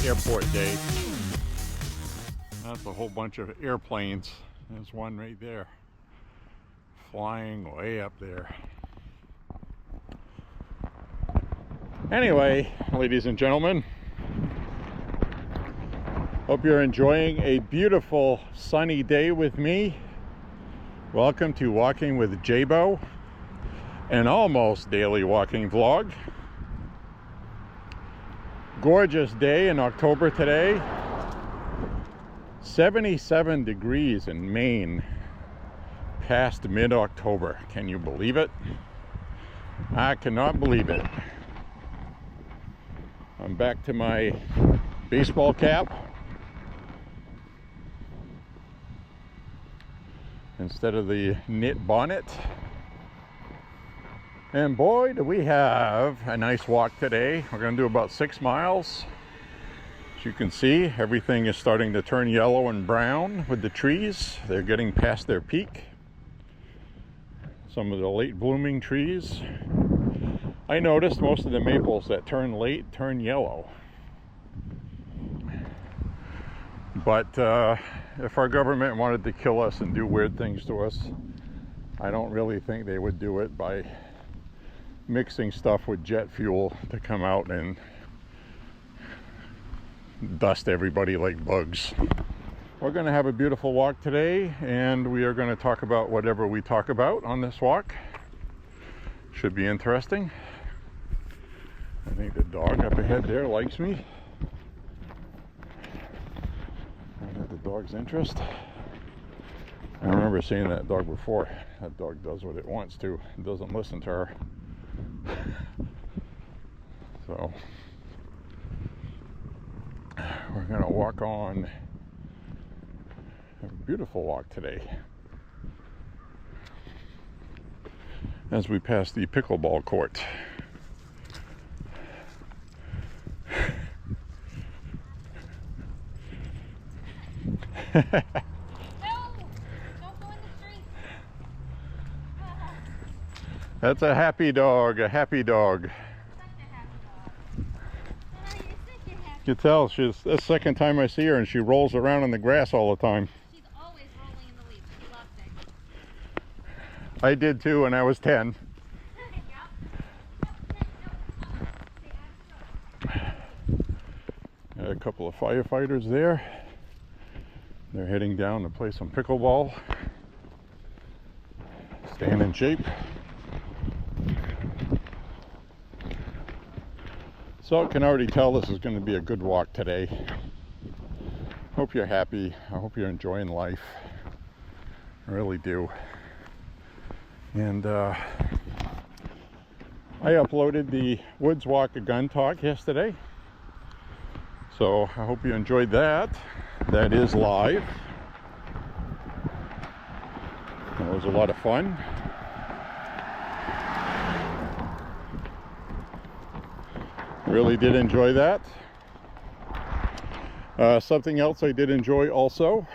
airport day. That's a whole bunch of airplanes. There's one right there, flying way up there. Anyway, ladies and gentlemen, hope you're enjoying a beautiful sunny day with me. Welcome to Walking with J.Beau, an almost daily walking vlog. Gorgeous day in October today. 77 degrees in Maine past mid-October. Can you believe it? I cannot believe it. I'm back to my baseball cap instead of the knit bonnet. And boy, do we have a nice walk today. We're going to do about 6 miles. As you can see, everything is starting to turn yellow and brown with the trees. They're getting past their peak. Some of the late blooming trees. I noticed most of the maples that turn late turn yellow. But if our government wanted to kill us and do weird things to us, I don't really think they would do it by mixing stuff with jet fuel to come out and dust everybody like bugs. We're going to have a beautiful walk today, and we are going to talk about whatever we talk about on this walk. Should be interesting. I think the dog up ahead there likes me. I have the dog's interest. I remember seeing that dog before. That dog does what it wants to. It doesn't listen to her. So we're going to walk on. Have a beautiful walk today as we pass the pickleball court. No! Don't go in the street. That's a happy dog, a happy dog. Such a happy dog. Oh, you're such a happy dog. You can tell she's the second time I see her, and she rolls around in the grass all the time. She's always rolling in the leaves. She loves it. I did too when I was 10. Got a couple of firefighters there. They're heading down to play some pickleball. Staying in shape. So I can already tell this is going to be a good walk today. Hope you're happy. I hope you're enjoying life. I really do. And I uploaded the Woods Walk a Gun Talk yesterday. So I hope you enjoyed that. That is live. That was a lot of fun. Really did enjoy that. Something else I did enjoy also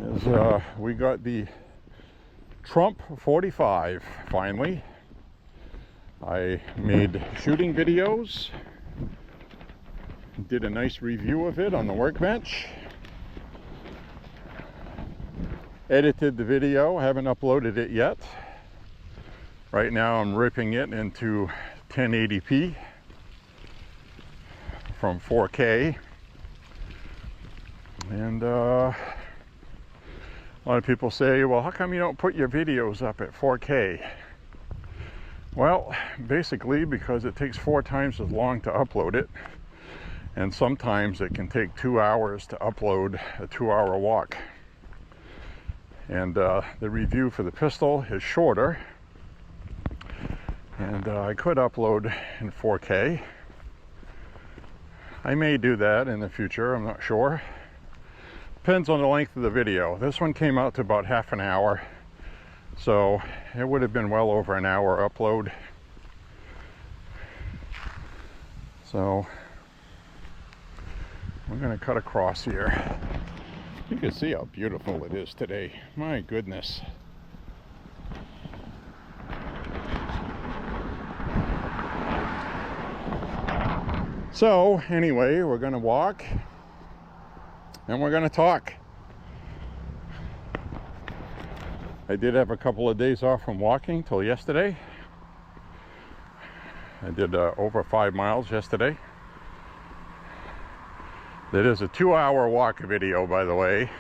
is we got the Trump 45 finally. I made shooting videos, did a nice review of it on the workbench, edited the video, haven't uploaded it yet. Right now I'm ripping it into 1080p from 4K, and a lot of people say, well, how come you don't put your videos up at 4K? Well, basically because it takes 4 times as long to upload it, and sometimes it can take 2 hours to upload a 2-hour walk. And the review for the pistol is shorter, and I could upload in 4K. I may do that in the future, I'm not sure. Depends on the length of the video. This one came out to about half an hour, so it would have been well over an hour upload. So we're going to cut across here. You can see how beautiful it is today. My goodness. So anyway, we're gonna walk and we're gonna talk. I did have a couple of days off from walking till yesterday. I did over 5 miles yesterday. That is a 2-hour walk video, by the way.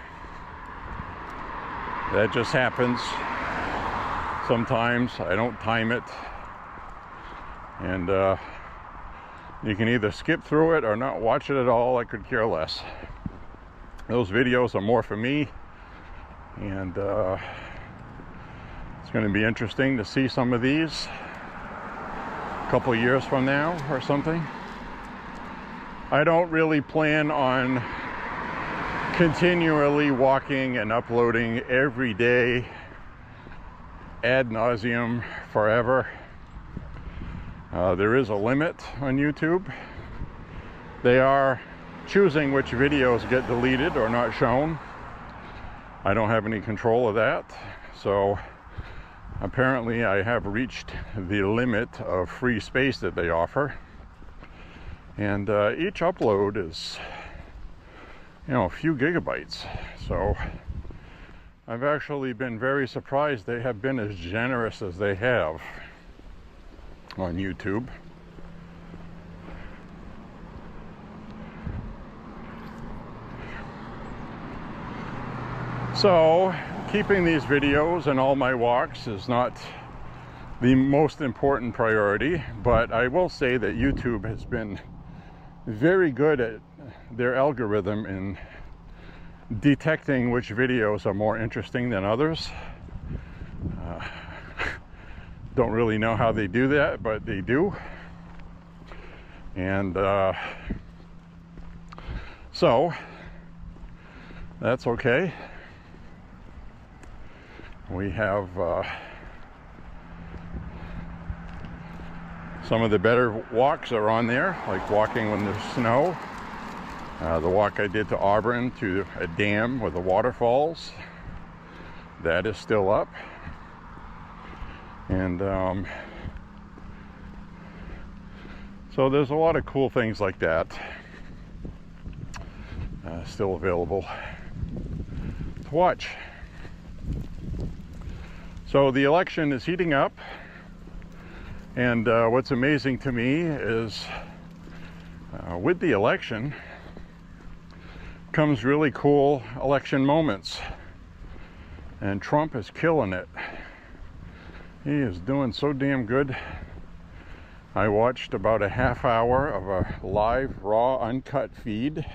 That just happens sometimes. I don't time it. And you can either skip through it or not watch it at all. I could care less. Those videos are more for me. And it's going to be interesting to see some of these a couple years from now or something. I don't really plan on continually walking and uploading every day ad nauseum forever. There is a limit on YouTube. They are choosing which videos get deleted or not shown. I don't have any control of that. So apparently I have reached the limit of free space that they offer. And each upload is, you know, a few gigabytes. So I've actually been very surprised they have been as generous as they have on YouTube. So keeping these videos and all my walks is not the most important priority, but I will say that YouTube has been very good at their algorithm in detecting which videos are more interesting than others. Don't really know how they do that, but they do. And so that's okay. We have some of the better walks are on there, like walking when there's snow. The walk I did to Auburn to a dam with the waterfalls, that is still up. And so there's a lot of cool things like that still available to watch. So the election is heating up, and what's amazing to me is with the election comes really cool election moments, and Trump is killing it. He is doing so damn good. I watched about a half hour of a live, raw, uncut feed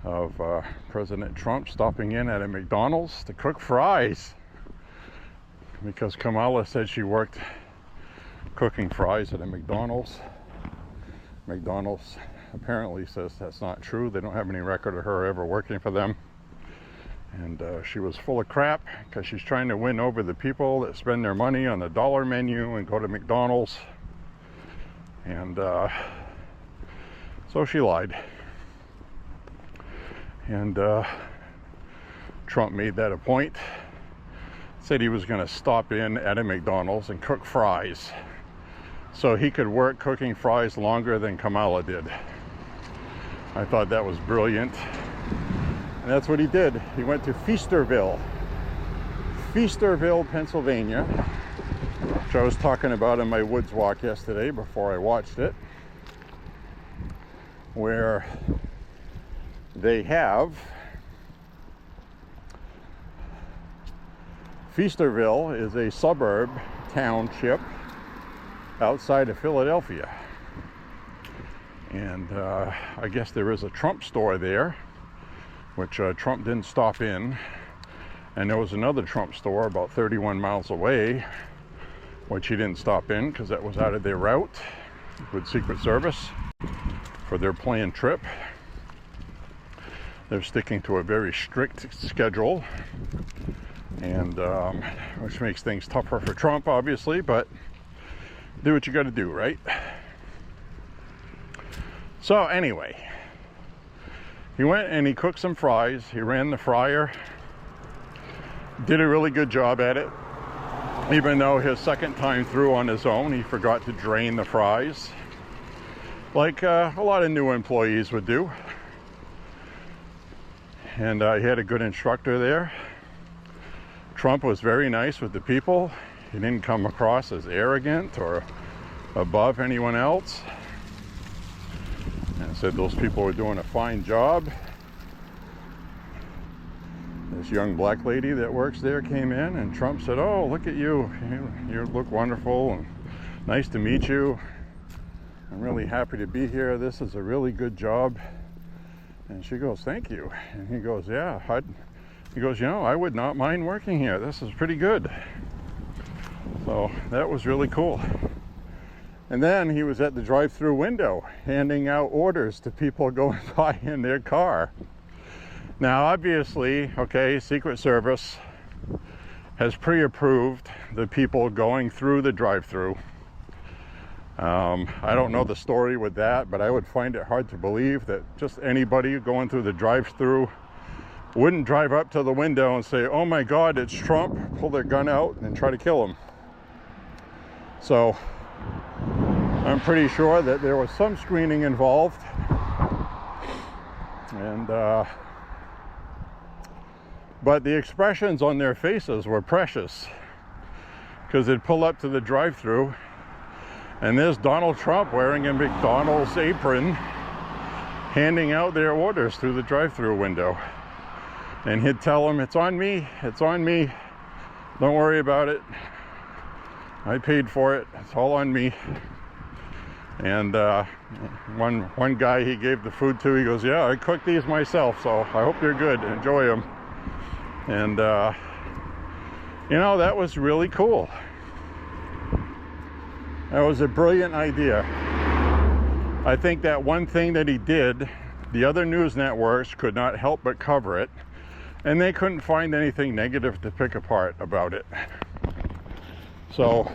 of President Trump stopping in at a McDonald's to cook fries, because Kamala said she worked cooking fries at a McDonald's. McDonald's apparently says that's not true. They don't have any record of her ever working for them. And she was full of crap because she's trying to win over the people that spend their money on the dollar menu and go to McDonald's. And so she lied. And Trump made that a point. Said he was going to stop in at a McDonald's and cook fries so he could work cooking fries longer than Kamala did. I thought that was brilliant. And that's what he did. He went to Feasterville, Pennsylvania, which I was talking about in my woods walk yesterday before I watched it, where they have Feasterville is a suburb township outside of Philadelphia. And I guess there is a Trump store there, which Trump didn't stop in. And there was another Trump store about 31 miles away, which he didn't stop in because that was out of their route with Secret Service for their planned trip. They're sticking to a very strict schedule, and which makes things tougher for Trump, obviously, but do what you got to do, right? So anyway, he went and he cooked some fries. He ran the fryer, did a really good job at it, even though his second time through on his own he forgot to drain the fries. like a lot of new employees would do. And he had a good instructor there. Trump was very nice with the people. He didn't come across as arrogant or above anyone else. And said those people were doing a fine job. This young black lady that works there came in, and Trump said, "Oh, look at you. You look wonderful, and nice to meet you. I'm really happy to be here. This is a really good job." And she goes, "Thank you." And he goes, "Yeah." He goes, I would not mind working here. This is pretty good." So that was really cool. And then he was at the drive-through window handing out orders to people going by in their car. Now, obviously, okay, Secret Service has pre-approved the people going through the drive-through. I don't know the story with that, but I would find it hard to believe that just anybody going through the drive-through wouldn't drive up to the window and say, "Oh my God, it's Trump," pull their gun out and try to kill him. So I'm pretty sure that there was some screening involved. And but the expressions on their faces were precious, because they'd pull up to the drive-through and there's Donald Trump wearing a McDonald's apron handing out their orders through the drive-through window. And he'd tell them, "It's on me, it's on me. Don't worry about it. I paid for it. It's all on me." And one guy he gave the food to, he goes, "Yeah, I cooked these myself, so I hope they're good. Enjoy them." And that was really cool. That was a brilliant idea. I think that one thing that he did, the other news networks could not help but cover it, and they couldn't find anything negative to pick apart about it. So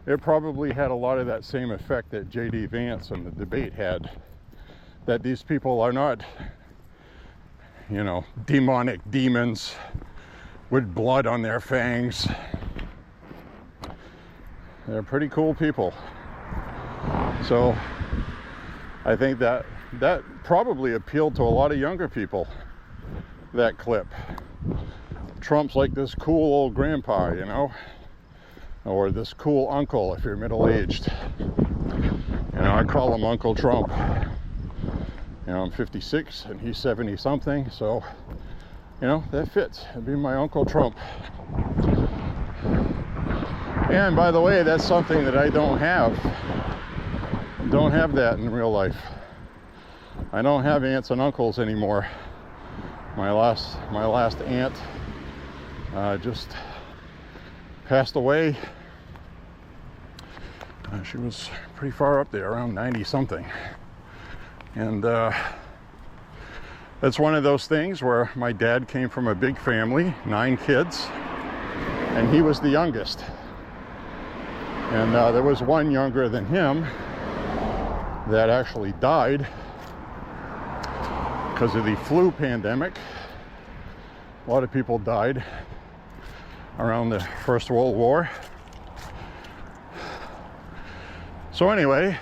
it probably had a lot of that same effect that J.D. Vance and the debate had, that these people are not, demonic demons with blood on their fangs. They're pretty cool people. So I think that probably appealed to a lot of younger people, that clip. Trump's like this cool old grandpa, or this cool uncle if you're middle-aged. I call him Uncle Trump. I'm 56 and he's 70 something, so that fits. It'd be my Uncle Trump. And by the way, that's something that I don't have. Don't have that in real life. I don't have aunts and uncles anymore. My last aunt just passed away. She was pretty far up there, around 90 something. And that's one of those things where my dad came from a big family, 9 kids, and he was the youngest. And there was one younger than him that actually died because of the flu pandemic. A lot of people died around the First World War. So anyway,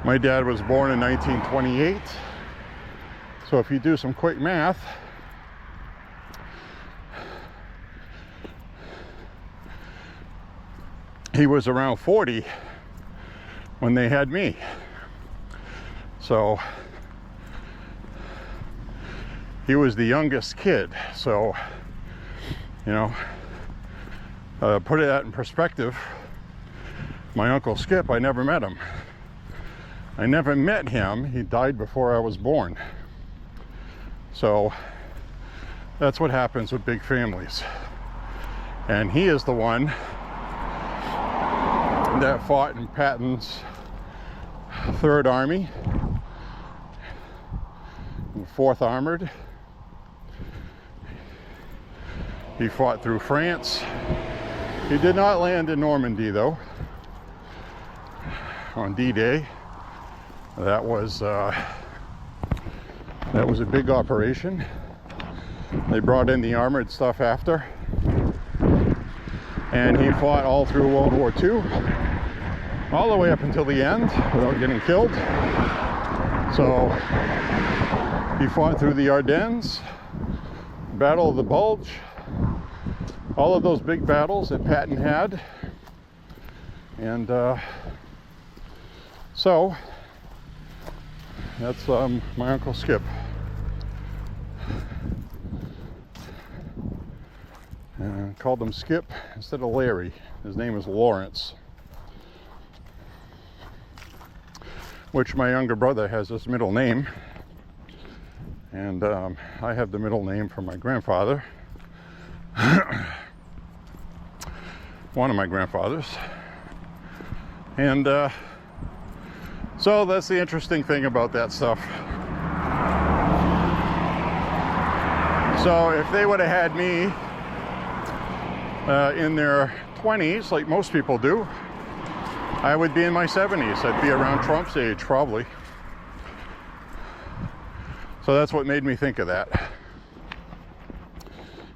my dad was born in 1928. So if you do some quick math, he was around 40 when they had me. So he was the youngest kid. So, put that in perspective. My Uncle Skip, I never met him. I never met him. He died before I was born. So that's what happens with big families. And he is the one that fought in Patton's 3rd Army, 4th Armored. He fought through France. He did not land in Normandy, though, on D-Day. That was a big operation. They brought in the armored stuff after. And he fought all through World War II. all the way up until the end without getting killed. So he fought through the Ardennes, Battle of the Bulge, all of those big battles that Patton had. And so that's my Uncle Skip. And I called him Skip instead of Larry. His name is Lawrence, which my younger brother has this middle name. And I have the middle name from my grandfather. One of my grandfathers. And so that's the interesting thing about that stuff. So if they would have had me in their 20s, like most people do, I would be in my 70s. I'd be around Trump's age, probably. So that's what made me think of that.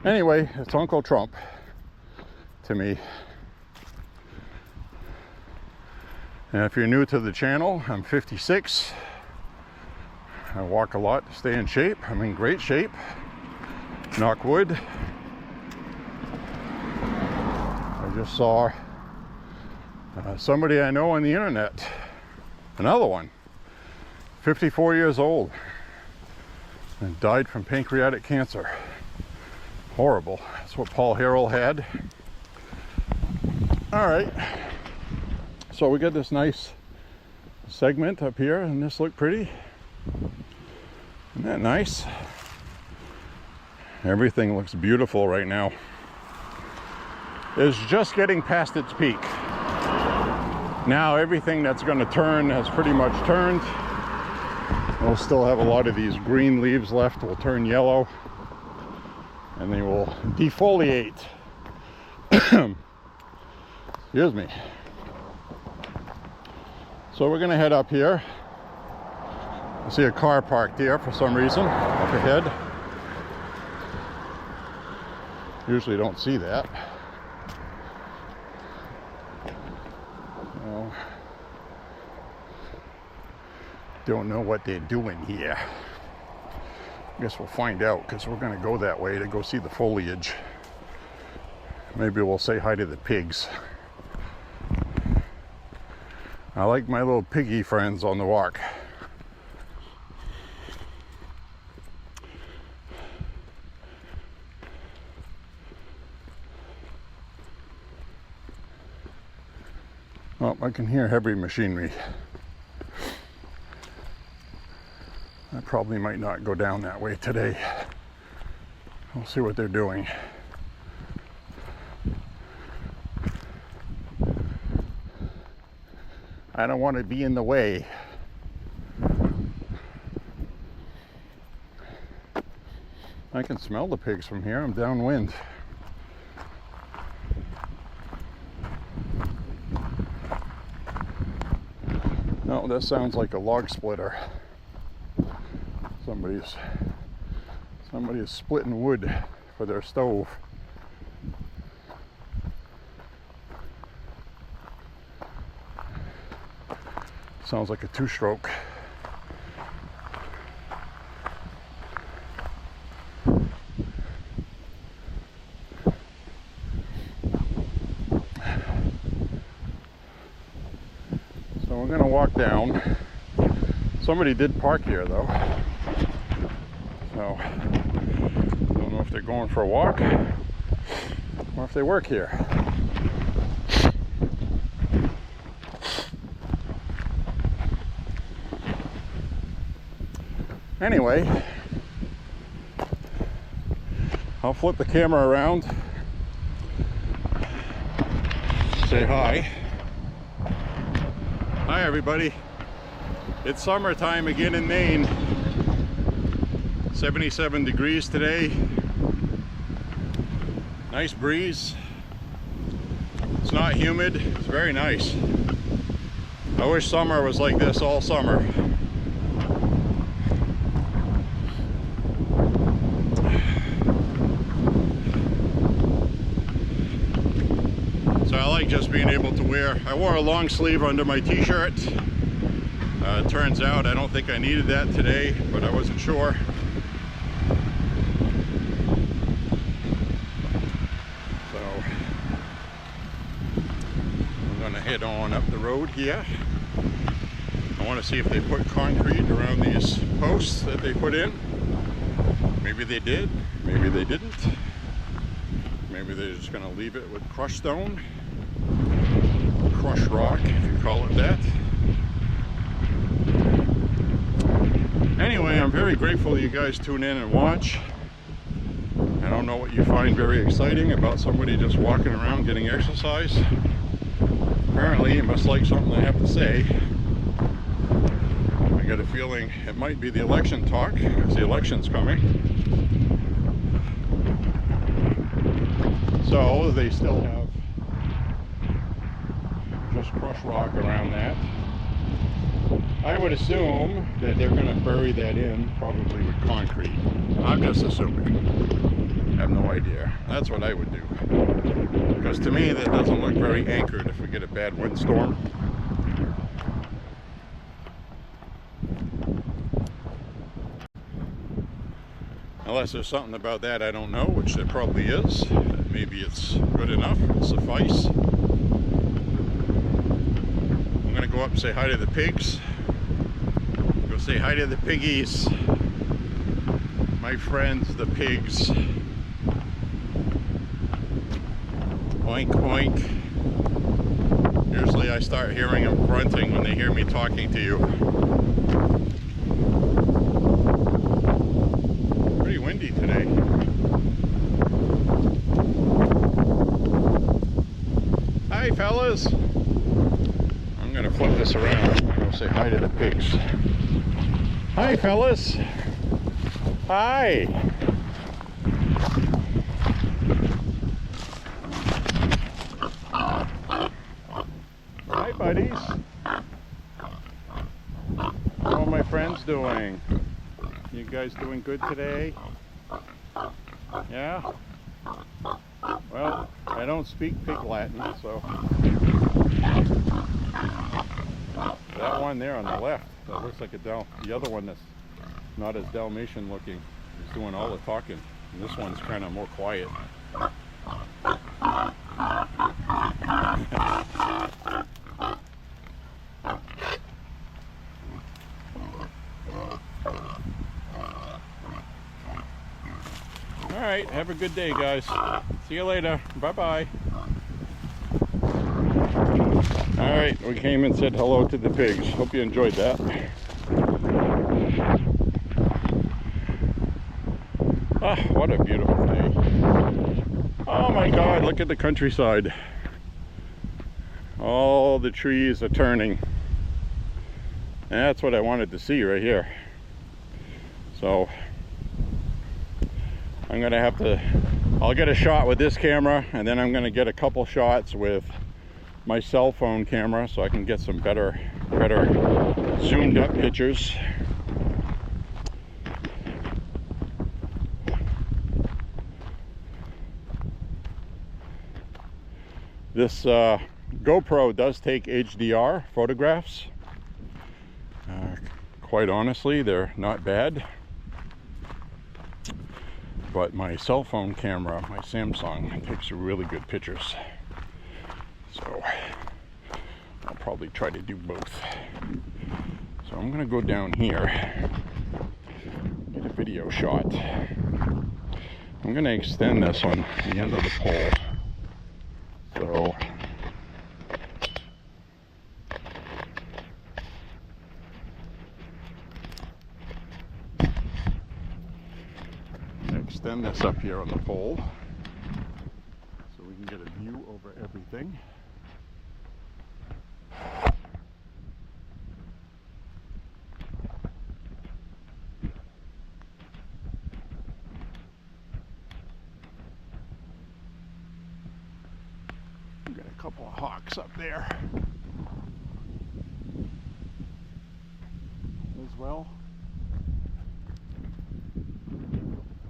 Anyway, it's Uncle Trump to me. And if you're new to the channel, I'm 56. I walk a lot to stay in shape. I'm in great shape. Knock wood. I just saw somebody I know on the internet, another one, 54 years old, and died from pancreatic cancer. Horrible. That's what Paul Harrell had. All right. So we got this nice segment up here, and this looked pretty. Isn't that nice? Everything looks beautiful right now. It's just getting past its peak. Now everything that's going to turn has pretty much turned. We'll still have a lot of these green leaves left. Will turn yellow, and they will defoliate. Excuse me. So we're gonna head up here. I see a car parked here for some reason up ahead. Usually don't see that. Well, don't know what they're doing here. I guess we'll find out, because we're gonna go that way to go see the foliage. Maybe we'll say hi to the pigs. I like my little piggy friends on the walk. Oh, I can hear heavy machinery. I probably might not go down that way today. We'll see what they're doing. I don't want to be in the way. I can smell the pigs from here. I'm downwind. No, that sounds like a log splitter. Somebody is splitting wood for their stove. Sounds like a two-stroke. So we're gonna walk down. Somebody did park here though. So I don't know if they're going for a walk or if they work here. Anyway, I'll flip the camera around, say hi. Hi everybody. It's summertime again in Maine. 77 degrees today. Nice breeze. It's not humid. It's very nice. I wish summer was like this all summer. So I like just being able to wear, I wore a long sleeve under my t-shirt. It turns out I don't think I needed that today, but I wasn't sure. So I'm gonna head on up the road here. I want to see if they put concrete around these posts that they put in. Maybe they did, maybe they didn't. Maybe they're just going to leave it with crushed stone, crushed rock, if you call it that. Anyway, I'm very grateful you guys tune in and watch. I don't know what you find very exciting about somebody just walking around getting exercise. Apparently you must like something I have to say. I got a feeling it might be the election talk, because the election's coming. So they still have just crushed rock around that. I would assume that they're going to bury that in, probably with concrete. I'm just assuming. I have no idea. That's what I would do. Because to me that doesn't look very anchored if we get a bad windstorm. Unless there's something about that I don't know, which there probably is. Maybe it's good enough, it'll suffice. I'm gonna go up and say hi to the pigs. Go say hi to the piggies. My friends, the pigs. Oink, oink. Usually I start hearing them grunting when they hear me talking to you. Pretty windy today. Hi fellas. I'm gonna flip this around. I'm gonna say hi to the pigs. Hi fellas. Hi. Hi buddies. How are my friends doing? You guys doing good today? Yeah? Well, I don't speak pig Latin, so that one there on the left, that looks like a the other one that's not as Dalmatian looking is doing all the talking. And this one's kind of more quiet. Alright, have a good day guys. See you later. Bye-bye. Alright, we came and said hello to the pigs. Hope you enjoyed that. Ah, what a beautiful day. Oh my God, look at the countryside. All the trees are turning. That's what I wanted to see right here. So I'm gonna have to, I'll get a shot with this camera, and then I'm gonna get a couple shots with my cell phone camera so I can get some better zoomed up pictures. This GoPro does take HDR photographs. Quite honestly, they're not bad. But my cell phone camera, my Samsung, takes really good pictures. So I'll probably try to do both. So I'm gonna go down here, get a video shot. I'm gonna extend this on the end of the pole. So extend this up here on the pole so we can get a view over everything. We've got a couple of hawks up there as well.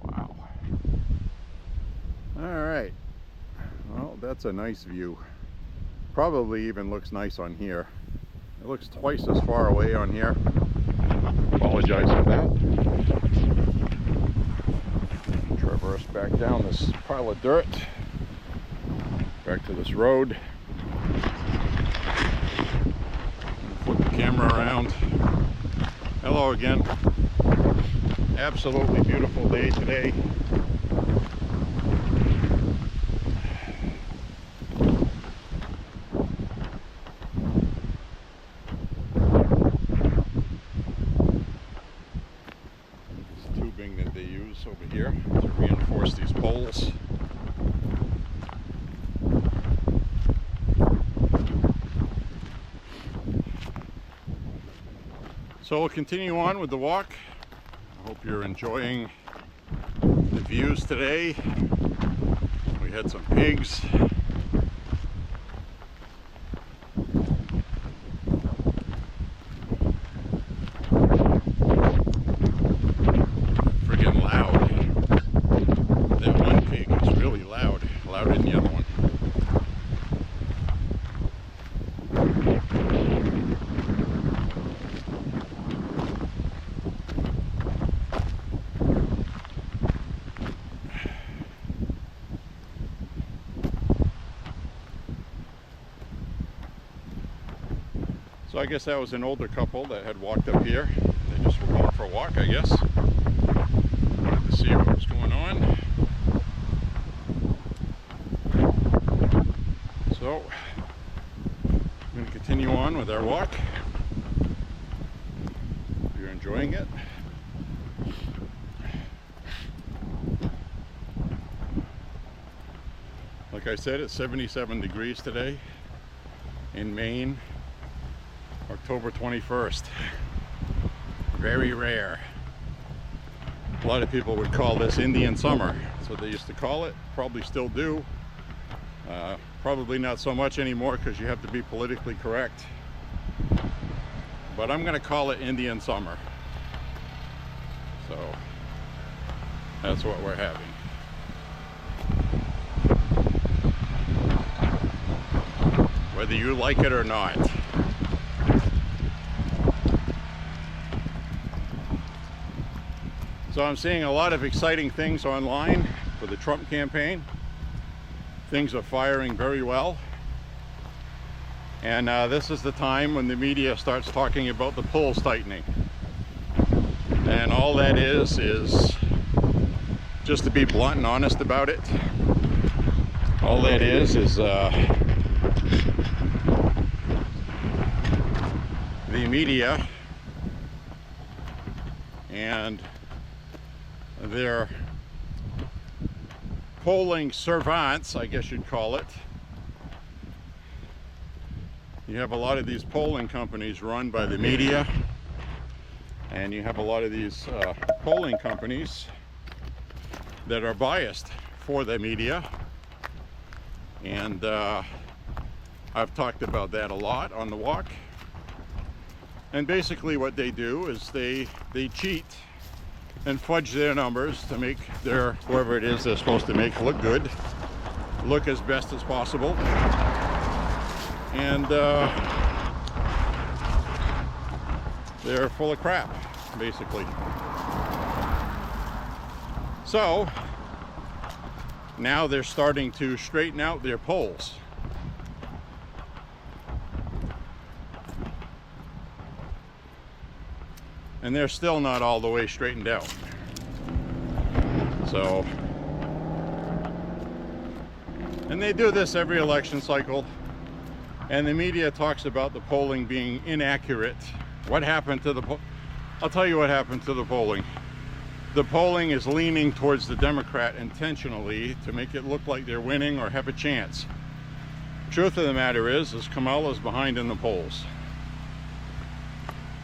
Wow. All right. Well, that's a nice view. Probably even looks nice on here. It looks twice as far away on here. Apologize for that. Traverse back down this pile of dirt. Back to this road. Flip the camera around. Hello again. Absolutely beautiful day today. This tubing that they use over here to reinforce these poles. So we'll continue on with the walk. I hope you're enjoying the views today. We had some pigs. Friggin' loud. That one pig is really loud. Louder than the other one. So I guess that was an older couple that had walked up here. They just were going for a walk, I guess. Wanted to see what was going on. So, I'm going to continue on with our walk. Hope you're enjoying it. Like I said, it's 77 degrees today in Maine. October 21st. Very rare. A lot of people would call this Indian summer. That's what they used to call it. Probably still do. Probably not so much anymore because you have to be politically correct. But I'm going to call it Indian summer. So that's what we're having. Whether you like it or not. So I'm seeing a lot of exciting things online for the Trump campaign. Things are firing very well. And this is the time when the media starts talking about the polls tightening. And all that is just to be blunt and honest about it. All that is the media and their polling servants, I guess you'd call it. You have a lot of these polling companies run by the media, and you have a lot of these polling companies that are biased for the media, and I've talked about that a lot on the walk. And basically what they do is they cheat and fudge their numbers to make their, whoever it is they're supposed to make, look good, look as best as possible. And they're full of crap, basically. So now they're starting to straighten out their polls. And they're still not all the way straightened out. So, and they do this every election cycle, and the media talks about the polling being inaccurate. What happened to the I'll tell you what happened to the polling. The polling is leaning towards the Democrat intentionally to make it look like they're winning or have a chance. Truth of the matter is Kamala's behind in the polls.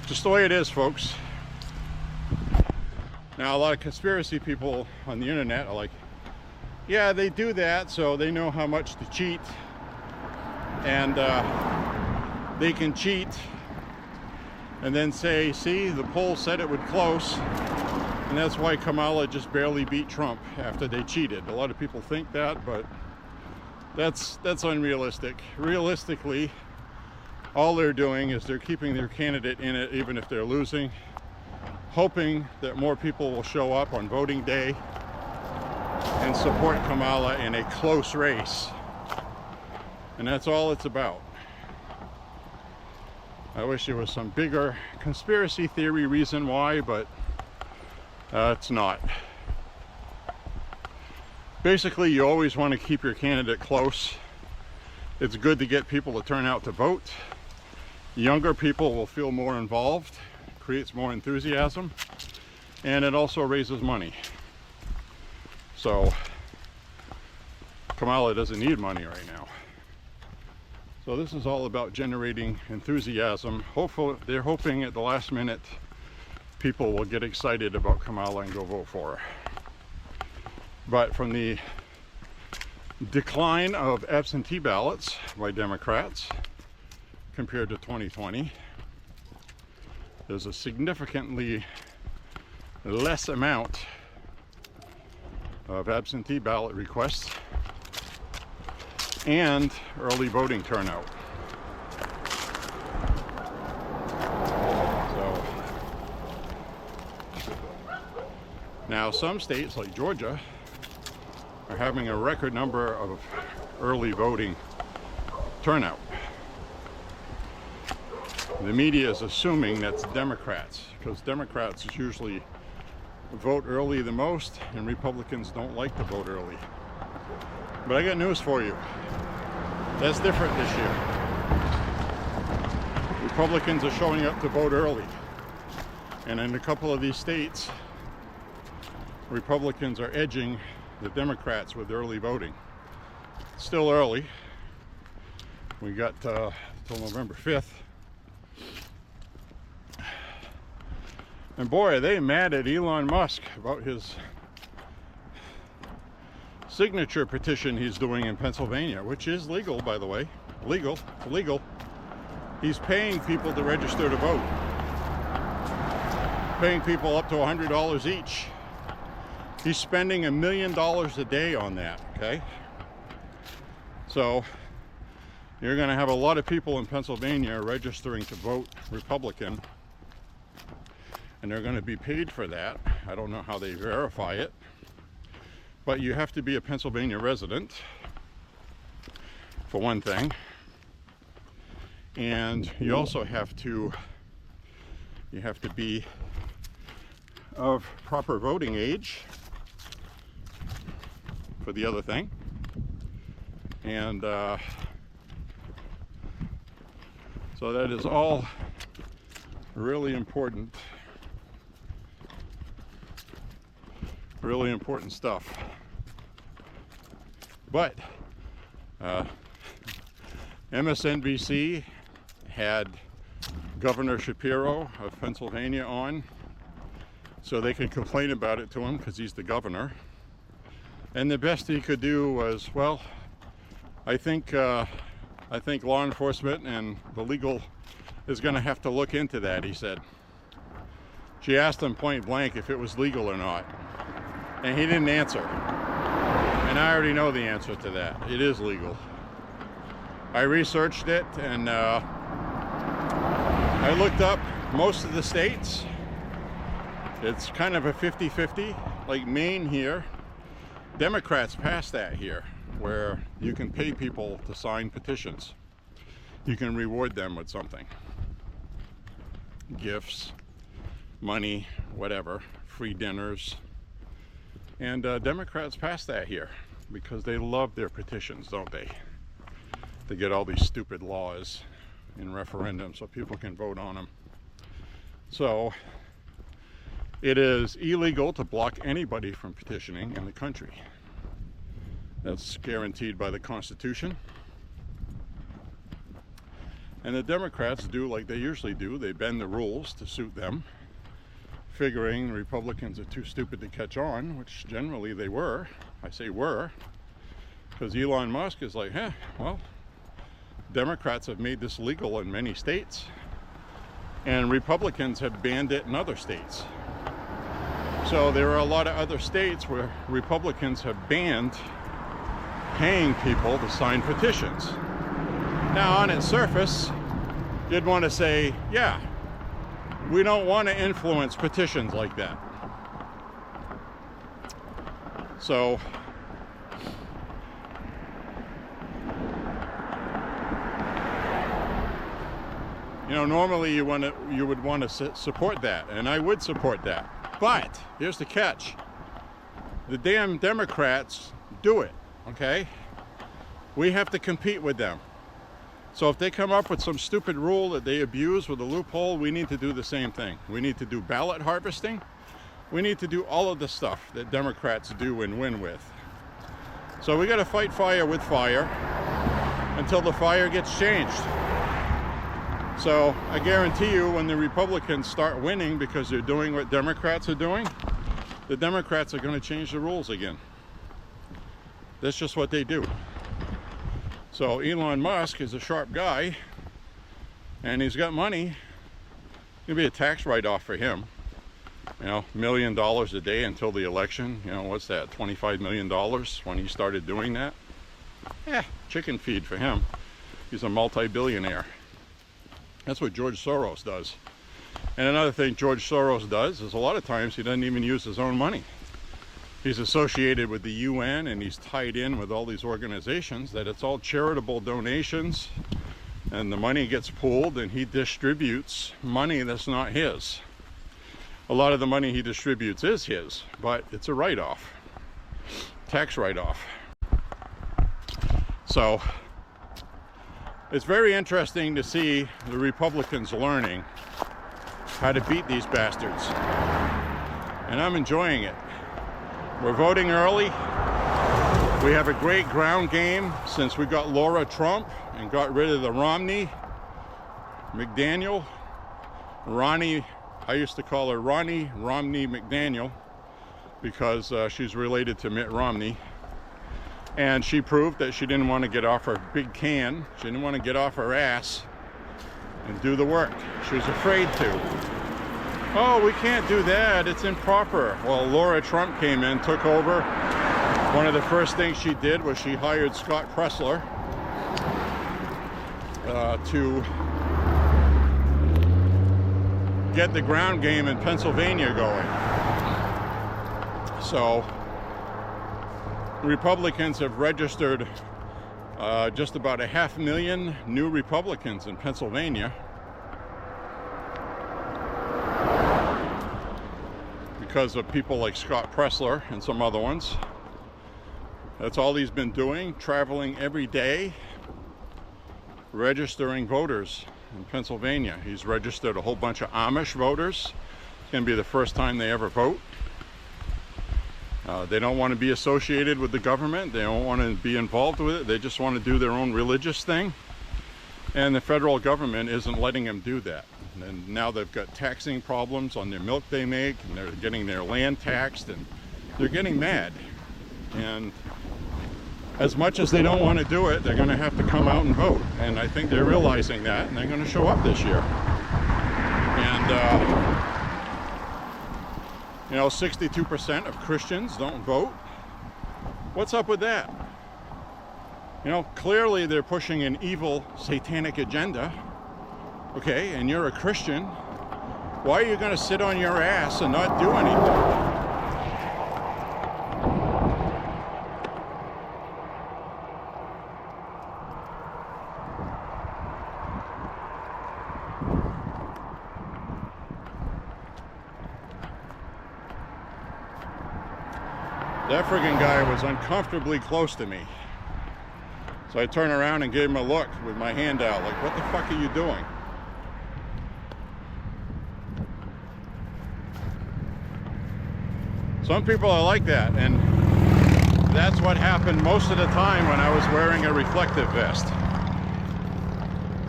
Just the way it is, folks. Now, a lot of conspiracy people on the internet are like, yeah, they do that so they know how much to cheat, and they can cheat and then say, see, the poll said it would close, and that's why Kamala just barely beat Trump after they cheated. A lot of people think that, but That's unrealistic. Realistically, all they're doing is they're keeping their candidate in it even if they're losing, hoping that more people will show up on voting day and support Kamala in a close race. And that's all it's about. I wish there was some bigger conspiracy theory reason why, but it's not. Basically, you always want to keep your candidate close. It's good to get people to turn out to vote. Younger people will feel more involved, creates more enthusiasm, and it also raises money. So Kamala doesn't need money right now. So this is all about generating enthusiasm. Hopefully, they're hoping at the last minute people will get excited about Kamala and go vote for her. But from the decline of absentee ballots by Democrats compared to 2020, there's a significantly less amount of absentee ballot requests and early voting turnout. So now some states like Georgia are having a record number of early voting turnout. The media is assuming that's Democrats, because Democrats usually vote early the most and Republicans don't like to vote early. But I got news for you. That's different this year. Republicans are showing up to vote early. And in a couple of these states, Republicans are edging the Democrats with early voting. It's still early. We got till November 5th. And boy, are they mad at Elon Musk about his signature petition he's doing in Pennsylvania, which is legal, by the way. Legal. He's paying people to register to vote. Paying people up to $100 each. He's spending $1 million a day on that, okay? So you're going to have a lot of people in Pennsylvania registering to vote Republican, and they're going to be paid for that. I don't know how they verify it, but you have to be a Pennsylvania resident, for one thing, and you also have to be of proper voting age, for the other thing. And so that is all really important stuff. But MSNBC had Governor Shapiro of Pennsylvania on so they could complain about it to him because he's the governor. And the best he could do was, well, I think law enforcement and the legal is going to have to look into that, he said. She asked him point blank if it was legal or not, and he didn't answer. And I already know the answer to that. It is legal. I researched it, and I looked up most of the states. It's kind of a 50-50, like Maine here. Democrats passed that here, where you can pay people to sign petitions. You can reward them with something. Gifts, money, whatever, free dinners. And Democrats passed that here because they love their petitions, don't they? They get all these stupid laws in referendums so people can vote on them. So it is illegal to block anybody from petitioning in the country. That's guaranteed by the Constitution. And the Democrats do like they usually do. They bend the rules to suit them, figuring Republicans are too stupid to catch on, which generally they were. I say were, because Elon Musk is like, well, Democrats have made this legal in many states, and Republicans have banned it in other states. So there are a lot of other states where Republicans have banned paying people to sign petitions. Now, on its surface, you'd want to say, yeah, we don't want to influence petitions like that. So, you know, normally you would want to support that, and I would support that. But here's the catch: the damn Democrats do it. Okay, we have to compete with them. So if they come up with some stupid rule that they abuse with a loophole, we need to do the same thing. We need to do ballot harvesting. We need to do all of the stuff that Democrats do and win with. So we got to fight fire with fire until the fire gets changed. So I guarantee you, when the Republicans start winning because they're doing what Democrats are doing, the Democrats are going to change the rules again. That's just what they do. So Elon Musk is a sharp guy, and he's got money. It's going to be a tax write-off for him. You know, $1 million a day until the election. You know, what's that, $25 million when he started doing that? Yeah, chicken feed for him. He's a multi-billionaire. That's what George Soros does. And another thing George Soros does is a lot of times he doesn't even use his own money. He's associated with the UN, and he's tied in with all these organizations that it's all charitable donations, and the money gets pooled and he distributes money that's not his. A lot of the money he distributes is his, but it's a write-off, tax write-off. So it's very interesting to see the Republicans learning how to beat these bastards, and I'm enjoying it. We're voting early. We have a great ground game since we got Laura Trump and got rid of the Romney McDaniel. Ronnie, I used to call her Ronnie Romney McDaniel because she's related to Mitt Romney. And she proved that she didn't want to get off her big can. She didn't want to get off her ass and do the work. She was afraid to. Oh, we can't do that, it's improper. Well, Laura Trump came in, took over. One of the first things she did was she hired Scott Pressler to get the ground game in Pennsylvania going. So, Republicans have registered just about 500,000 new Republicans in Pennsylvania. Because of people like Scott Pressler and some other ones. That's all he's been doing, traveling every day, registering voters in Pennsylvania. He's registered a whole bunch of Amish voters. It's going to be the first time they ever vote. They don't want to be associated with the government. They don't want to be involved with it. They just want to do their own religious thing. And the federal government isn't letting them do that. And now they've got taxing problems on their milk they make, and they're getting their land taxed, and they're getting mad. And as much as they don't want to do it, they're going to have to come out and vote. And I think they're realizing that, and they're going to show up this year. And, you know, 62% of Christians don't vote. What's up with that? You know, clearly they're pushing an evil, satanic agenda. Okay, and you're a Christian. Why are you going to sit on your ass and not do anything? That friggin' guy was uncomfortably close to me. So I turned around and gave him a look with my hand out, like, what the fuck are you doing? Some people are like that, and that's what happened most of the time when I was wearing a reflective vest.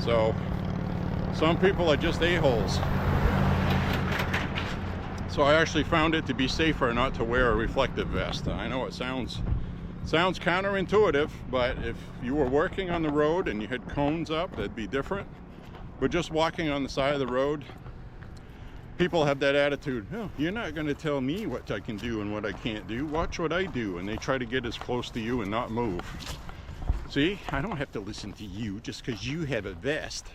So, some people are just a-holes. So I actually found it to be safer not to wear a reflective vest. I know it sounds counterintuitive, but if you were working on the road and you had cones up, that'd be different. But just walking on the side of the road, people have that attitude, oh, you're not going to tell me what I can do and what I can't do. Watch what I do. And they try to get as close to you and not move. See, I don't have to listen to you just because you have a vest.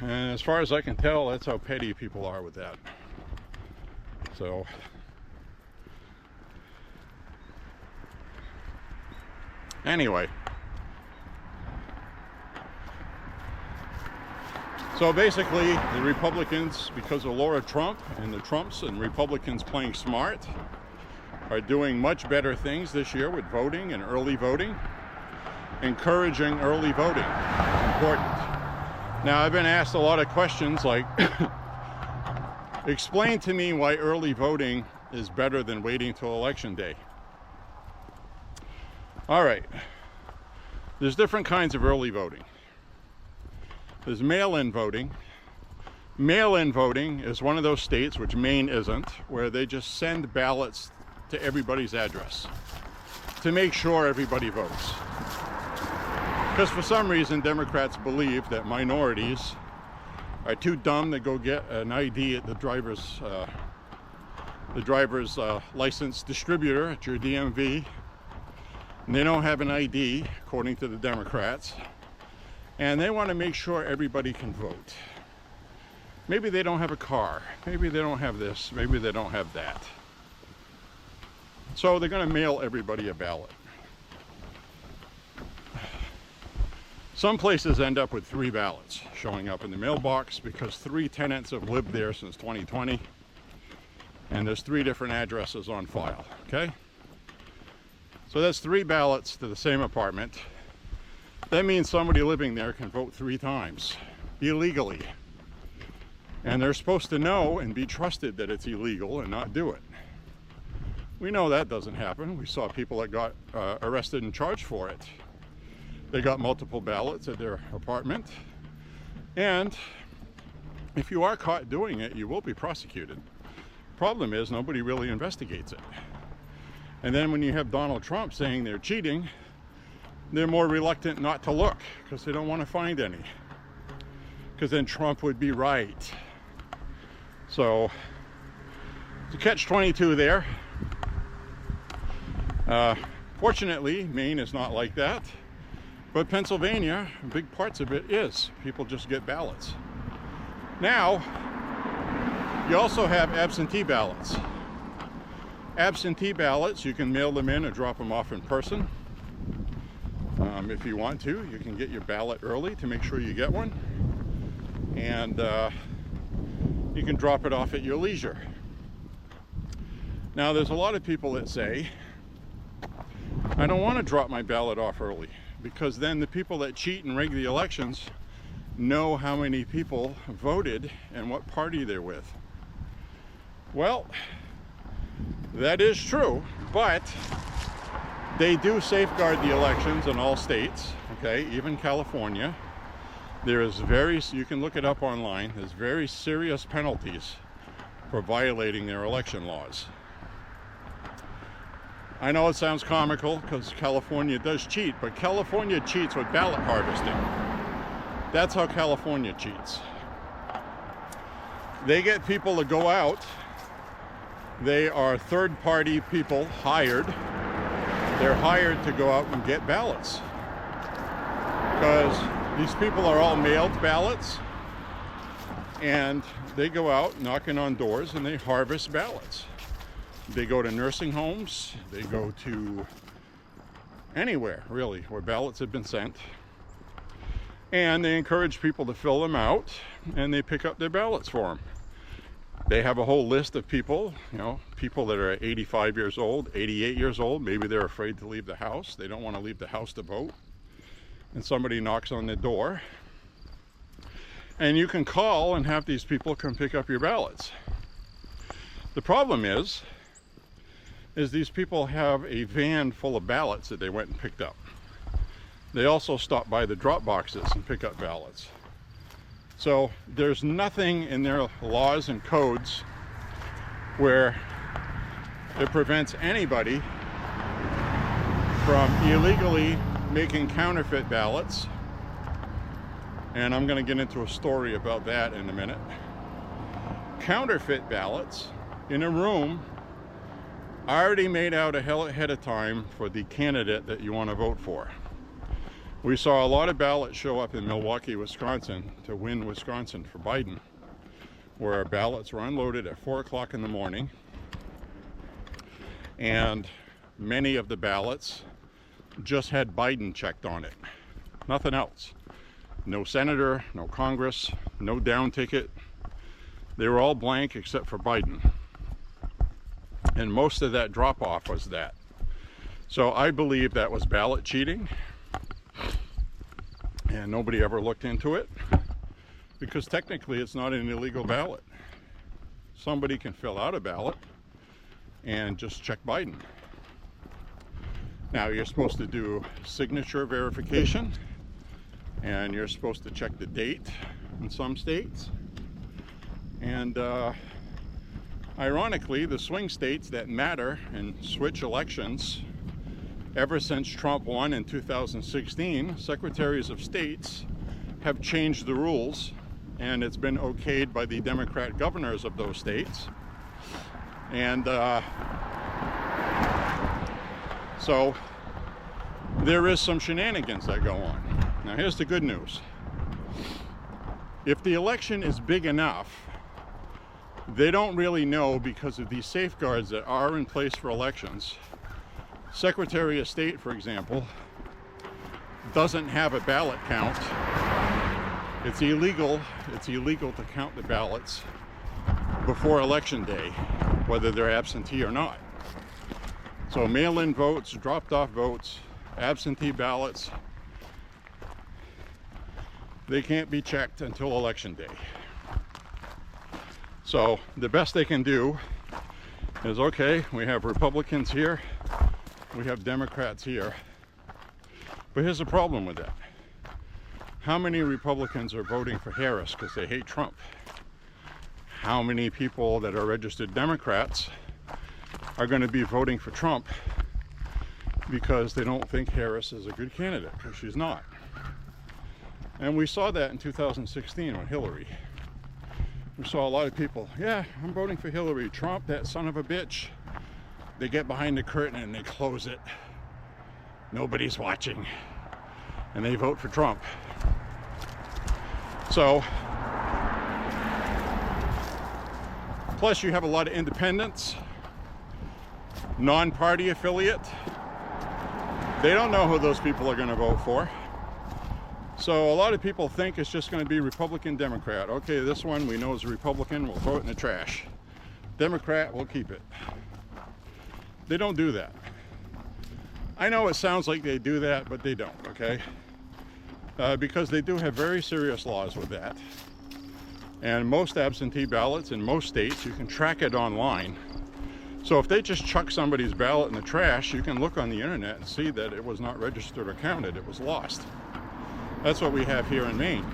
And as far as I can tell, that's how petty people are with that. So, anyway. So basically, the Republicans, because of Laura Trump and the Trumps and Republicans playing smart, are doing much better things this year with voting and early voting. Encouraging early voting is important. Now, I've been asked a lot of questions like, explain to me why early voting is better than waiting till election day. All right, there's different kinds of early voting. There's mail-in voting. Mail-in voting is one of those states, which Maine isn't, where they just send ballots to everybody's address to make sure everybody votes. Because for some reason, Democrats believe that minorities are too dumb to go get an ID at the driver's license distributor at your DMV. And they don't have an ID, according to the Democrats. And they want to make sure everybody can vote. Maybe they don't have a car. Maybe they don't have this. Maybe they don't have that. So they're going to mail everybody a ballot. Some places end up with 3 ballots showing up in the mailbox because 3 tenants have lived there since 2020. And there's 3 different addresses on file, okay? So that's 3 ballots to the same apartment. That means somebody living there can vote 3 times illegally. And they're supposed to know and be trusted that it's illegal and not do it. We know that doesn't happen. We saw people that got arrested and charged for it. They got multiple ballots at their apartment. And if you are caught doing it, you will be prosecuted. Problem is, nobody really investigates it. And then when you have Donald Trump saying they're cheating, they're more reluctant not to look because they don't want to find any. Because then Trump would be right. So, it's a catch-22 there. Fortunately, Maine is not like that. But Pennsylvania, big parts of it is. People just get ballots. Now, you also have absentee ballots. Absentee ballots, you can mail them in or drop them off in person. If you want to, you can get your ballot early to make sure you get one. And you can drop it off at your leisure. Now, there's a lot of people that say, I don't want to drop my ballot off early, because then the people that cheat and rig the elections know how many people voted and what party they're with. Well, that is true, but they do safeguard the elections in all states, okay, even California. There is you can look it up online, there's very serious penalties for violating their election laws. I know it sounds comical because California does cheat, but California cheats with ballot harvesting. That's how California cheats. They get people to go out. They are third-party people hired. They're hired to go out and get ballots. Because these people are all mailed ballots. And they go out knocking on doors and they harvest ballots. They go to nursing homes. They go to anywhere, really, where ballots have been sent. And they encourage people to fill them out, and they pick up their ballots for them. They have a whole list of people, people that are 85 years old, 88 years old. Maybe they're afraid to leave the house. They don't want to leave the house to vote. And somebody knocks on the door. And you can call and have these people come pick up your ballots. The problem is these people have a van full of ballots that they went and picked up. They also stop by the drop boxes and pick up ballots. So there's nothing in their laws and codes where it prevents anybody from illegally making counterfeit ballots. And I'm going to get into a story about that in a minute. counterfeit ballots in a room already made out ahead of time for the candidate that you want to vote for. We saw a lot of ballots show up in Milwaukee, Wisconsin to win Wisconsin for Biden, where our ballots were unloaded at 4 o'clock in the morning, and many of the ballots just had Biden checked on it. Nothing else. No senator, no Congress, no down ticket. They were all blank except for Biden. And most of that drop-off was that. So I believe that was ballot cheating, and nobody ever looked into it, because technically it's not an illegal ballot. Somebody can fill out a ballot and just check Biden. Now you're supposed to do signature verification, and you're supposed to check the date in some states. And ironically, the swing states that matter in switch elections, ever since Trump won in 2016, secretaries of states have changed the rules, and it's been okayed by the Democrat governors of those states. And so there is some shenanigans that go on. Now here's the good news. If the election is big enough, they don't really know, because of these safeguards that are in place for elections. Secretary of State, for example, doesn't have a ballot count. It's illegal to count the ballots before election day, whether they're absentee or not. So mail-in votes, dropped-off votes, absentee ballots, they can't be checked until election day. So the best they can do is, okay, we have Republicans here, we have Democrats here. But here's the problem with that. How many Republicans are voting for Harris because they hate Trump? How many people that are registered Democrats are going to be voting for Trump because they don't think Harris is a good candidate, because she's not? And we saw that in 2016 with Hillary. We saw a lot of people, yeah, I'm voting for Hillary. Trump, that son of a bitch. They get behind the curtain and they close it. Nobody's watching. And they vote for Trump. So, plus you have a lot of independents, non-party affiliate. They don't know who those people are going to vote for. So a lot of people think it's just going to be Republican, Democrat. Okay, this one we know is a Republican, we'll throw it in the trash. Democrat, we'll keep it. They don't do that. I know it sounds like they do that, but they don't, okay? Because they do have very serious laws with that. And most absentee ballots in most states, you can track it online. So if they just chuck somebody's ballot in the trash, you can look on the internet and see that it was not registered or counted, it was lost. That's what we have here in Maine.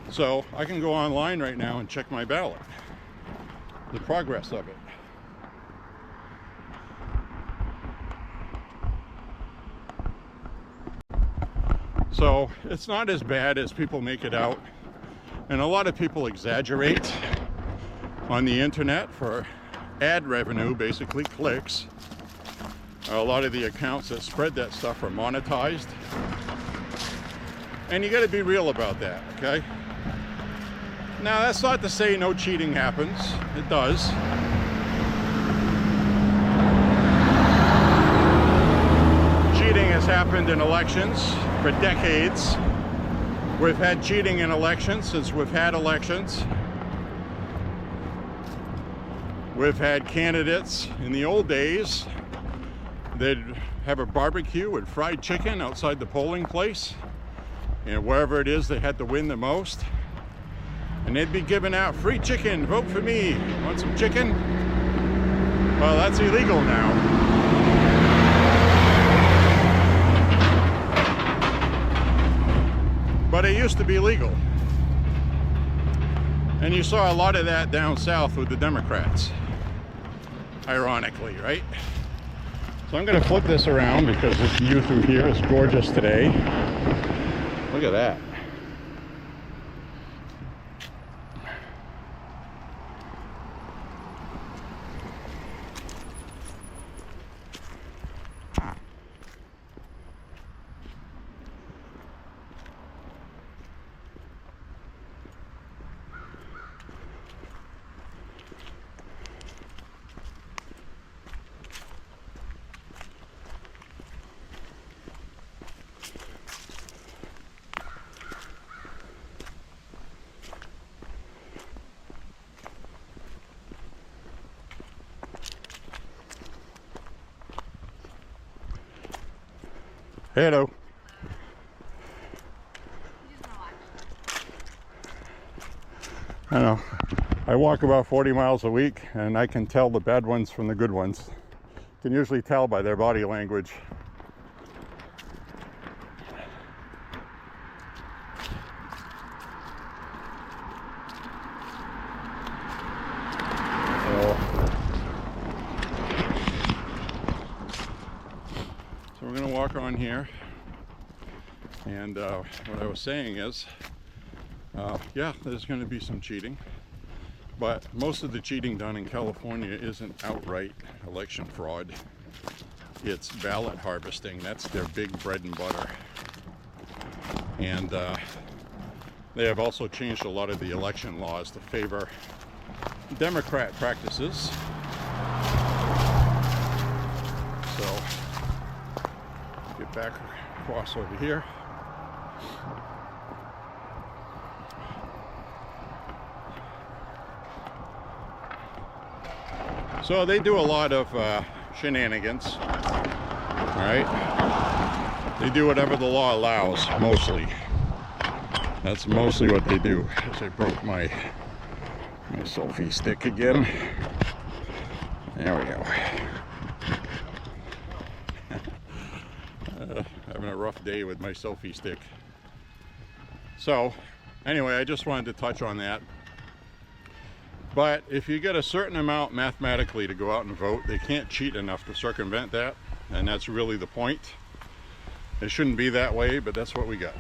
So I can go online right now and check my ballot, the progress of it. So it's not as bad as people make it out. And a lot of people exaggerate on the internet for ad revenue, basically clicks. A lot of the accounts that spread that stuff are monetized. And you got to be real about that, okay? Now, that's not to say no cheating happens. It does. Cheating has happened in elections for decades. We've had cheating in elections since we've had elections. We've had candidates in the old days. They'd have a barbecue with fried chicken outside the polling place. And wherever it is, they had to win the most. And they'd be giving out free chicken, vote for me. Want some chicken? Well, that's illegal now. But it used to be legal. And you saw a lot of that down south with the Democrats. Ironically, right? So I'm going to flip this around because this view through here is gorgeous today. Look at that. Hello. You just wanna watch. I know. I walk about 40 miles a week, and I can tell the bad ones from the good ones. Can usually tell by their body language. So we're going to walk on here, and what I was saying is, yeah, there's going to be some cheating, but most of the cheating done in California isn't outright election fraud. It's ballot harvesting. That's their big bread and butter. And they have also changed a lot of the election laws to favor Democrat practices. So get back across over here. So they do a lot of shenanigans, all right? They do whatever the law allows, mostly. That's mostly what they do. As I broke my selfie stick again. There we go. Having a rough day with my selfie stick. So, anyway, I just wanted to touch on that. But if you get a certain amount mathematically to go out and vote, they can't cheat enough to circumvent that. And that's really the point. It shouldn't be that way, but that's what we got.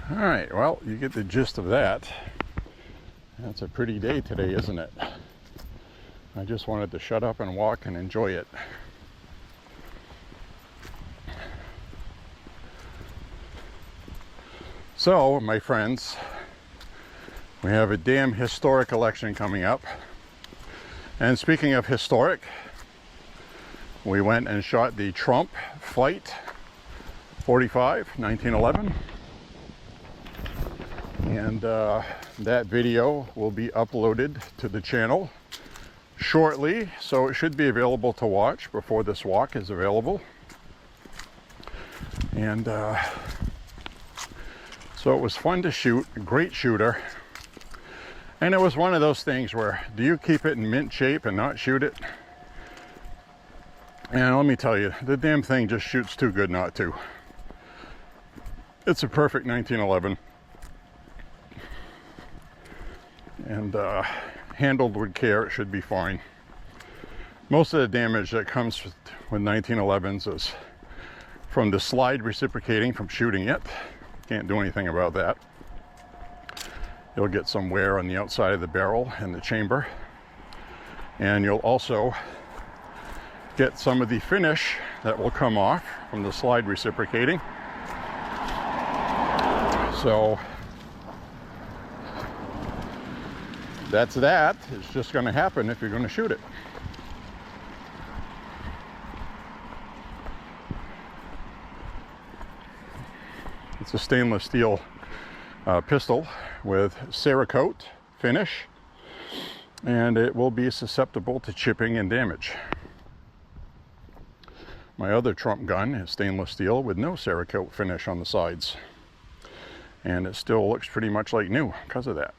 All right, well, you get the gist of that. That's a pretty day today, isn't it? I just wanted to shut up and walk and enjoy it. So, my friends, we have a damn historic election coming up. And speaking of historic, we went and shot the Trump Flight 45, 1911. And that video will be uploaded to the channel shortly, so it should be available to watch before this walk is available. And so it was fun to shoot, a great shooter. And it was one of those things where, do you keep it in mint shape and not shoot it? And let me tell you, the damn thing just shoots too good not to. It's a perfect 1911. And handled with care, it should be fine. Most of the damage that comes with 1911s is from the slide reciprocating from shooting it. Can't do anything about that. You'll get some wear on the outside of the barrel and the chamber. And you'll also get some of the finish that will come off from the slide reciprocating. So that's that. It's just going to happen if you're going to shoot it. It's a stainless steel pistol with Cerakote finish, and it will be susceptible to chipping and damage. My other trump gun is stainless steel with no Cerakote finish on the sides, and it still looks pretty much like new because of that.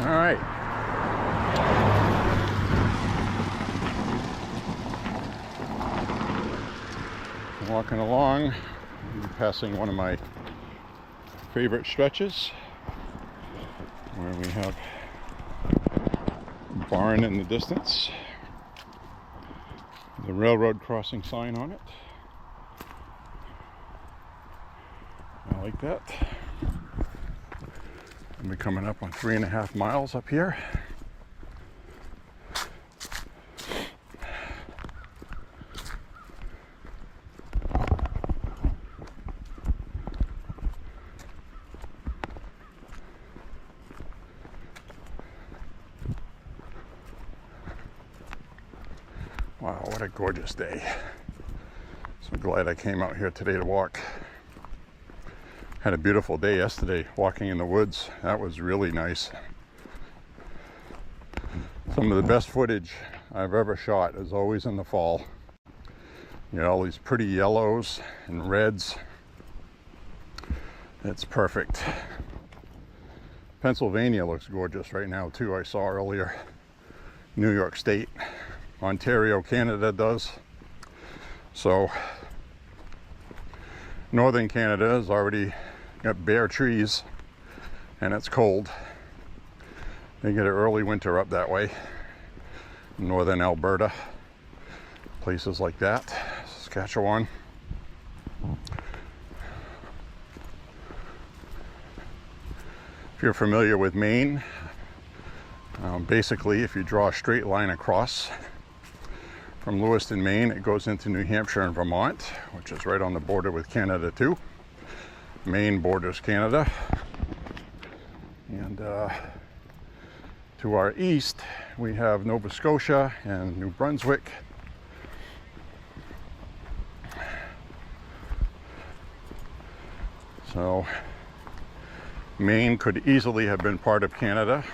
All right. Walking along, passing one of my favorite stretches where we have a barn in the distance, the railroad crossing sign on it. I like that. We're coming up on 3.5 miles up here. Wow, what a gorgeous day. So glad I came out here today to walk. Had a beautiful day yesterday walking in the woods. That was really nice. Some of the best footage I've ever shot is always in the fall. You know, all these pretty yellows and reds. It's perfect. Pennsylvania looks gorgeous right now too. I saw earlier. New York State, Ontario, Canada does. So northern Canada has already got bare trees and it's cold. They get an early winter up that way. Northern Alberta, places like that, Saskatchewan. If you're familiar with Maine, basically if you draw a straight line across from Lewiston, Maine, it goes into New Hampshire and Vermont, which is right on the border with Canada too. Maine borders Canada. And to our east, we have Nova Scotia and New Brunswick. So Maine could easily have been part of Canada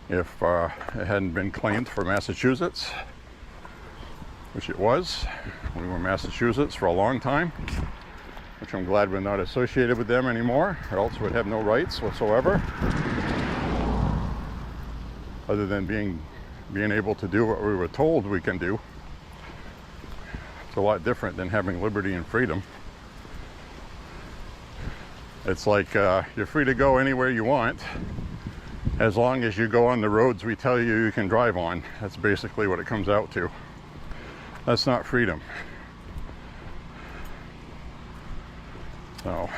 if it hadn't been claimed for Massachusetts, which it was. We were Massachusetts for a long time, which I'm glad we're not associated with them anymore, or else we'd have no rights whatsoever, other than being able to do what we were told we can do. It's a lot different than having liberty and freedom. It's like you're free to go anywhere you want, as long as you go on the roads we tell you can drive on. That's basically what it comes out to. That's not freedom. So,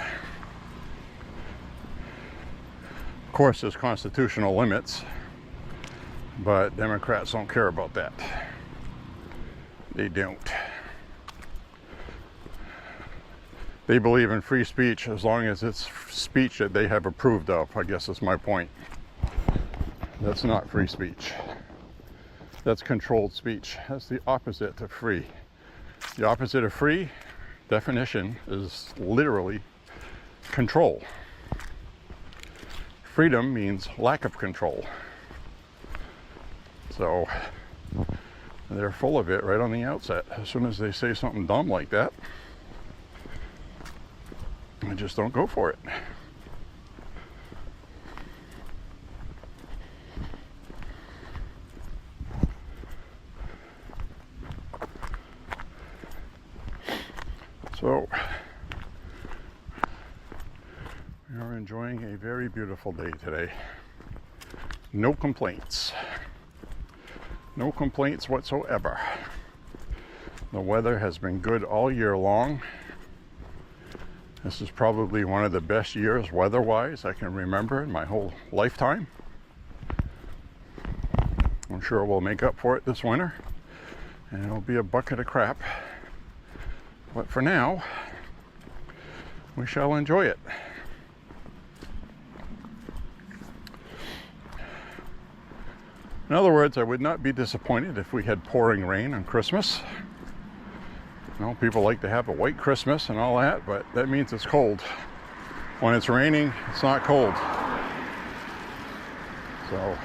of course, there's constitutional limits, but Democrats don't care about that. They don't. They believe in free speech as long as it's speech that they have approved of, I guess is my point. That's not free speech. That's controlled speech. That's the opposite of free. The opposite of free definition is literally control. Freedom means lack of control. So they're full of it right on the outset. As soon as they say something dumb like that, I just don't go for it. So we are enjoying a very beautiful day today. No complaints. No complaints whatsoever. The weather has been good all year long. This is probably one of the best years weather-wise I can remember in my whole lifetime. I'm sure we'll make up for it this winter, and it'll be a bucket of crap. But for now, we shall enjoy it. In other words, I would not be disappointed if we had pouring rain on Christmas. You know, people like to have a white Christmas and all that, but that means it's cold. When it's raining, it's not cold. So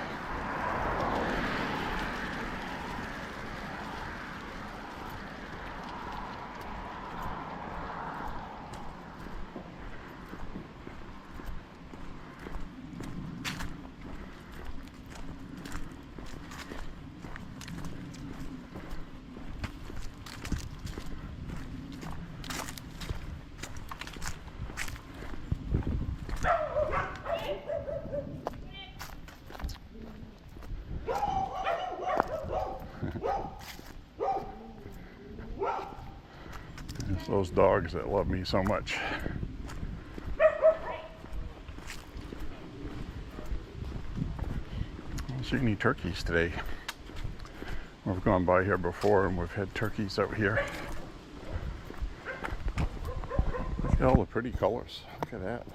it's those dogs that love me so much. I don't see any turkeys today. We've gone by here before and we've had turkeys out here. Look at all the pretty colors. Look at that.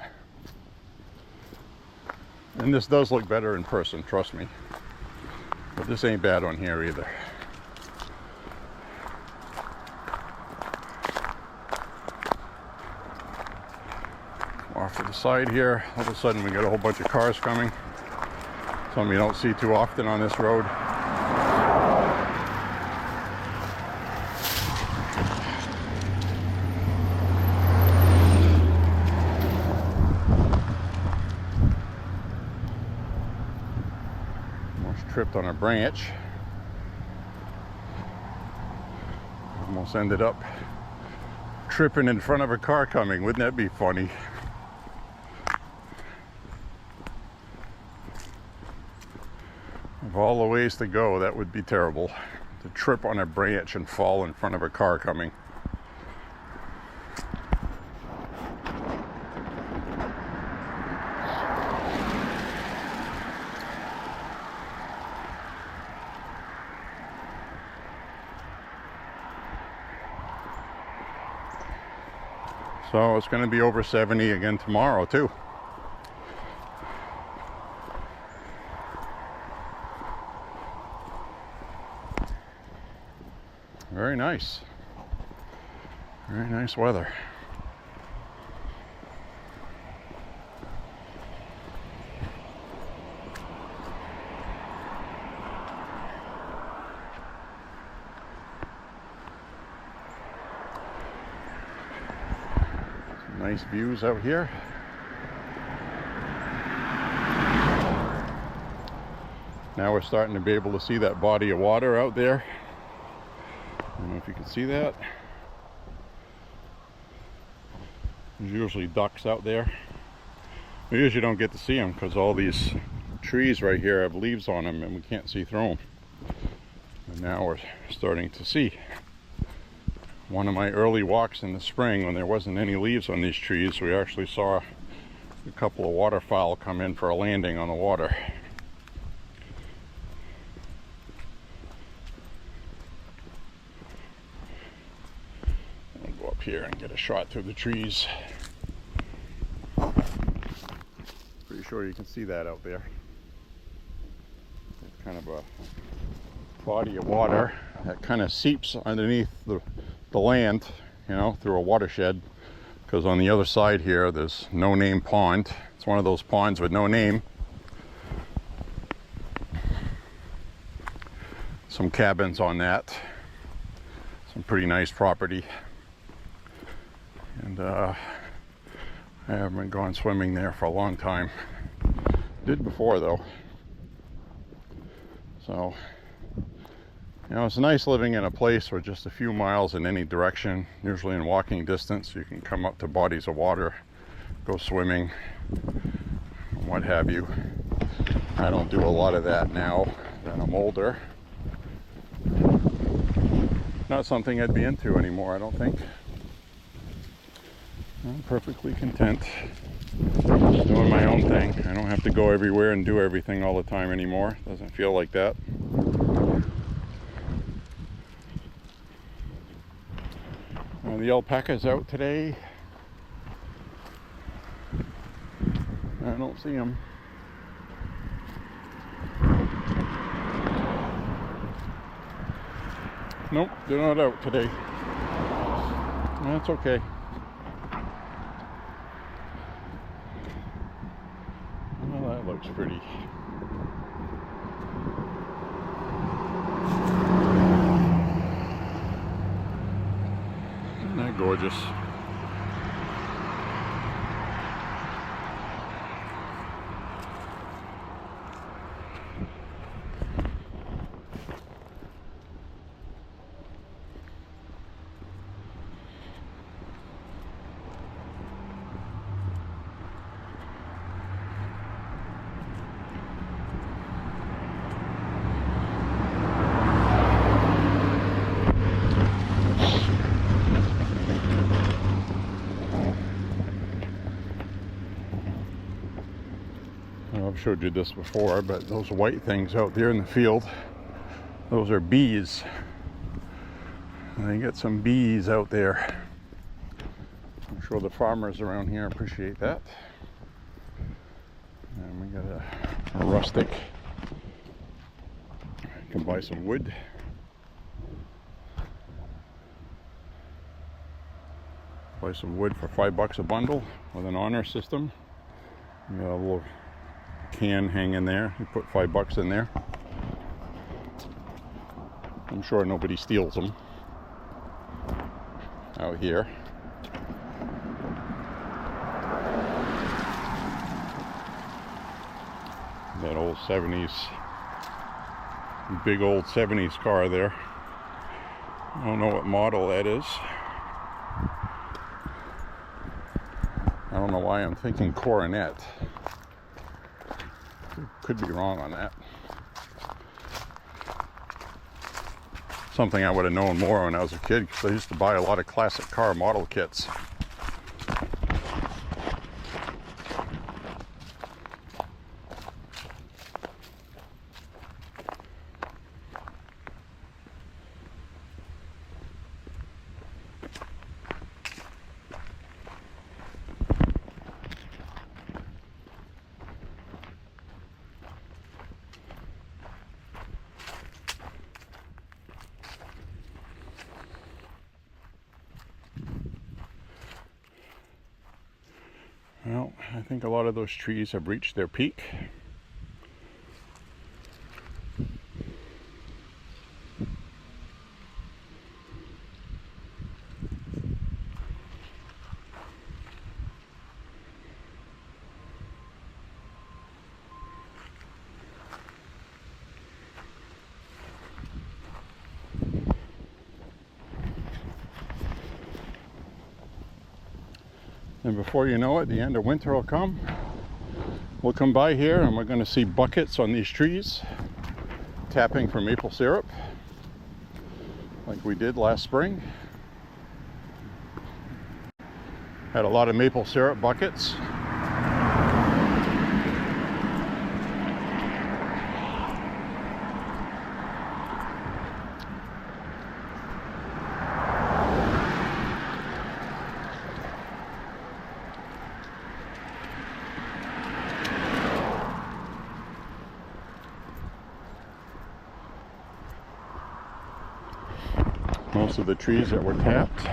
And this does look better in person, trust me. But this ain't bad on here either. Off to the side here, all of a sudden we got a whole bunch of cars coming. Something you don't see too often on this road. tripped on a branch. Almost ended up tripping in front of a car coming. Wouldn't that be funny? Of all the ways to go, that would be terrible. To trip on a branch and fall in front of a car coming. So it's going to be over 70 again tomorrow too. Very nice. Very nice weather. Nice views out here. Now we're starting to be able to see that body of water out there. I don't know if you can see that. There's usually ducks out there. We usually don't get to see them because all these trees right here have leaves on them and we can't see through them. And now we're starting to see. One of my early walks in the spring, when there wasn't any leaves on these trees, we actually saw a couple of waterfowl come in for a landing on the water. I'll go up here and get a shot through the trees. Pretty sure you can see that out there. It's kind of a body of water that kind of seeps underneath the land, you know, through a watershed, because on the other side here there's No Name Pond. It's one of those ponds with no name. Some cabins on that, some pretty nice property, and I haven't gone swimming there for a long time. Did before though. So you know, it's nice living in a place where just a few miles in any direction, usually in walking distance, you can come up to bodies of water, go swimming, what have you. I don't do a lot of that now that I'm older. Not something I'd be into anymore, I don't think. I'm perfectly content doing my own thing. I don't have to go everywhere and do everything all the time anymore. Doesn't feel like that. The alpaca's out today. I don't see them. Nope, they're not out today. That's okay. Well, that looks pretty. Isn't that gorgeous? I've showed you this before, but those white things out there in the field, those are bees. And they get some bees out there. I'm sure the farmers around here appreciate that. And we got a rustic. You can buy some wood. Buy some wood for $5 a bundle with an honor system. You got a little can hanging there. You put $5 in there. I'm sure nobody steals them out here. That old 70s Big old 70s car there. I don't know what model that is. I don't know why I'm thinking Coronet. Could be wrong on that. Something I would have known more when I was a kid, because I used to buy a lot of classic car model kits. Well, I think a lot of those trees have reached their peak. And before you know it, the end of winter will come. We'll come by here and we're going to see buckets on these trees tapping for maple syrup like we did last spring. Had a lot of maple syrup buckets. Most of the trees that were tapped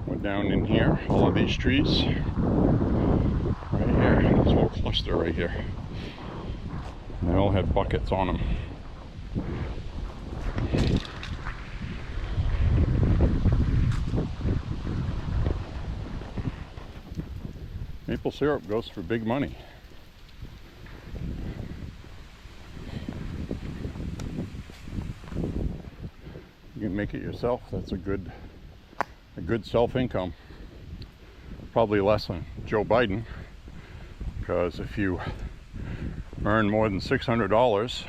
were down in here. All of these trees right here, this whole cluster right here, they all had buckets on them. Maple syrup goes for big money. You can make it yourself. That's a good self-income. Probably less than Joe Biden, because if you earn more than $600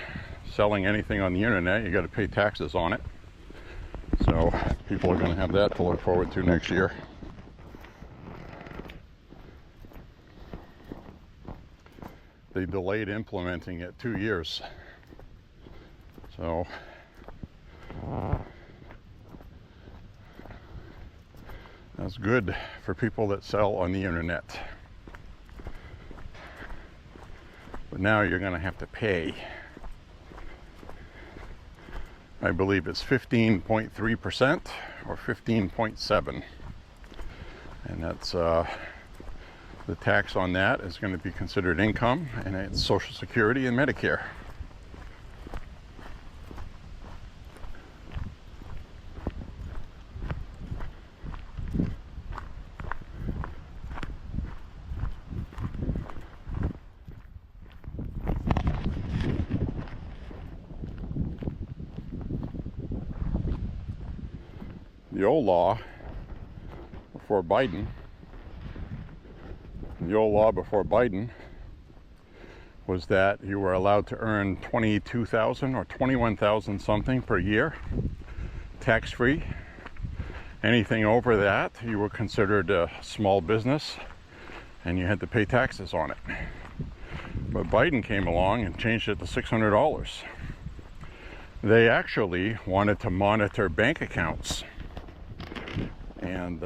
selling anything on the internet, you got to pay taxes on it. So people are going to have that to look forward to next year. They delayed implementing it 2 years. So that's good for people that sell on the internet. But now you're going to have to pay. I believe it's 15.3% or 15.7%. And that's the tax on that is going to be considered income, and it's Social Security and Medicare. The old law before Biden, was that you were allowed to earn $22,000 or $21,000 something per year, tax-free. Anything over that, you were considered a small business and you had to pay taxes on it. But Biden came along and changed it to $600. They actually wanted to monitor bank accounts. And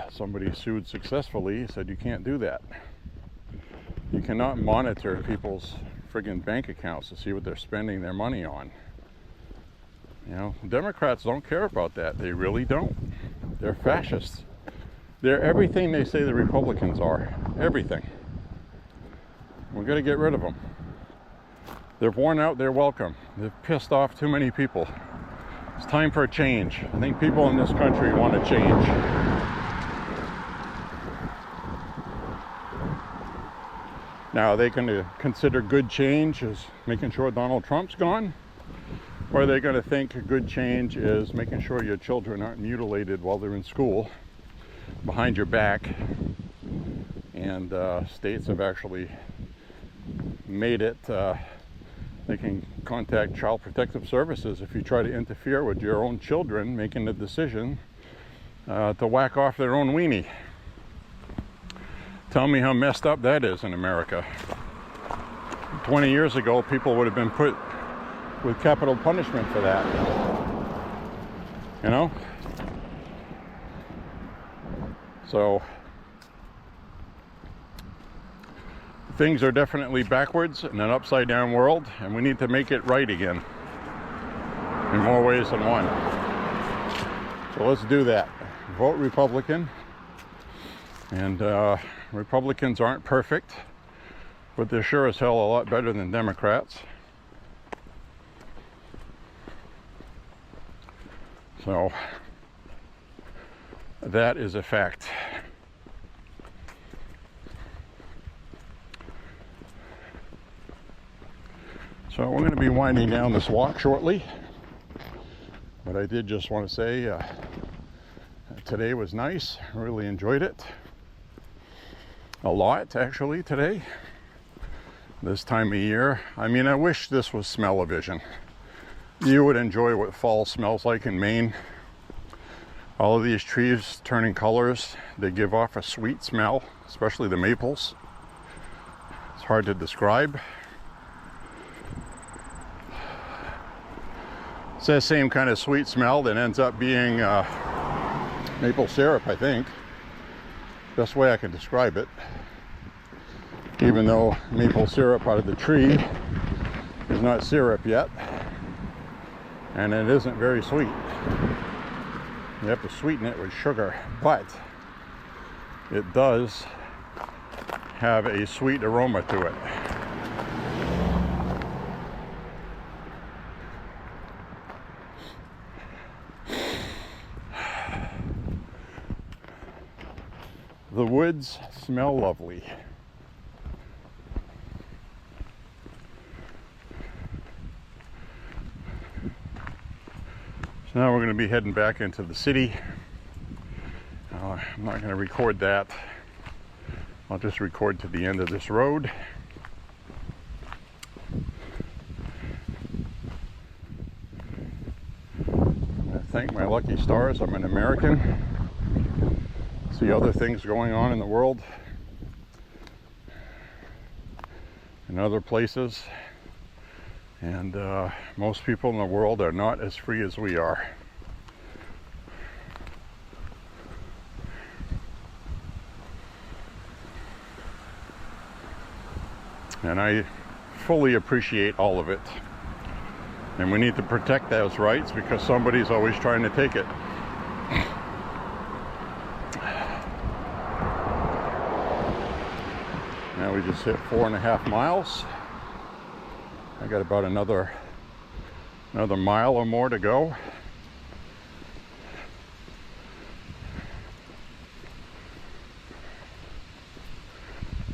somebody sued successfully, said you can't do that. You cannot monitor people's friggin' bank accounts to see what they're spending their money on. You know, Democrats don't care about that. They really don't. They're fascists. They're everything they say the Republicans are. Everything. We're going to get rid of them. They've worn out their welcome. They've pissed off too many people. It's time for a change. I think people in this country want to change. Now, are they going to consider good change as making sure Donald Trump's gone? Or are they going to think a good change is making sure your children aren't mutilated while they're in school behind your back? And states have actually made it, they can contact Child Protective Services if you try to interfere with your own children making the decision to whack off their own weenie. Tell me how messed up that is in America. 20 years ago, people would have been put with capital punishment for that. You know? So things are definitely backwards in an upside down world, and we need to make it right again in more ways than one. So let's do that. Vote Republican. And Republicans aren't perfect, but they're sure as hell a lot better than Democrats. So that is a fact. So we're going to be winding down this walk shortly, but I did just want to say today was nice. I really enjoyed it a lot, actually, today, this time of year. I mean, I wish this was smell-o-vision. You would enjoy what fall smells like in Maine. All of these trees turning colors, they give off a sweet smell, especially the maples. It's hard to describe. It's that same kind of sweet smell that ends up being maple syrup, I think. Best way I can describe it. Even though maple syrup out of the tree is not syrup yet, and it isn't very sweet. You have to sweeten it with sugar, but it does have a sweet aroma to it. The woods smell lovely. So now we're going to be heading back into the city. I'm not going to record that. I'll just record to the end of this road. I thank my lucky stars I'm an American. See other things going on in the world, in other places, and most people in the world are not as free as we are. And I fully appreciate all of it. And we need to protect those rights because somebody's always trying to take it. Now we just hit 4.5 miles. I got about another mile or more to go.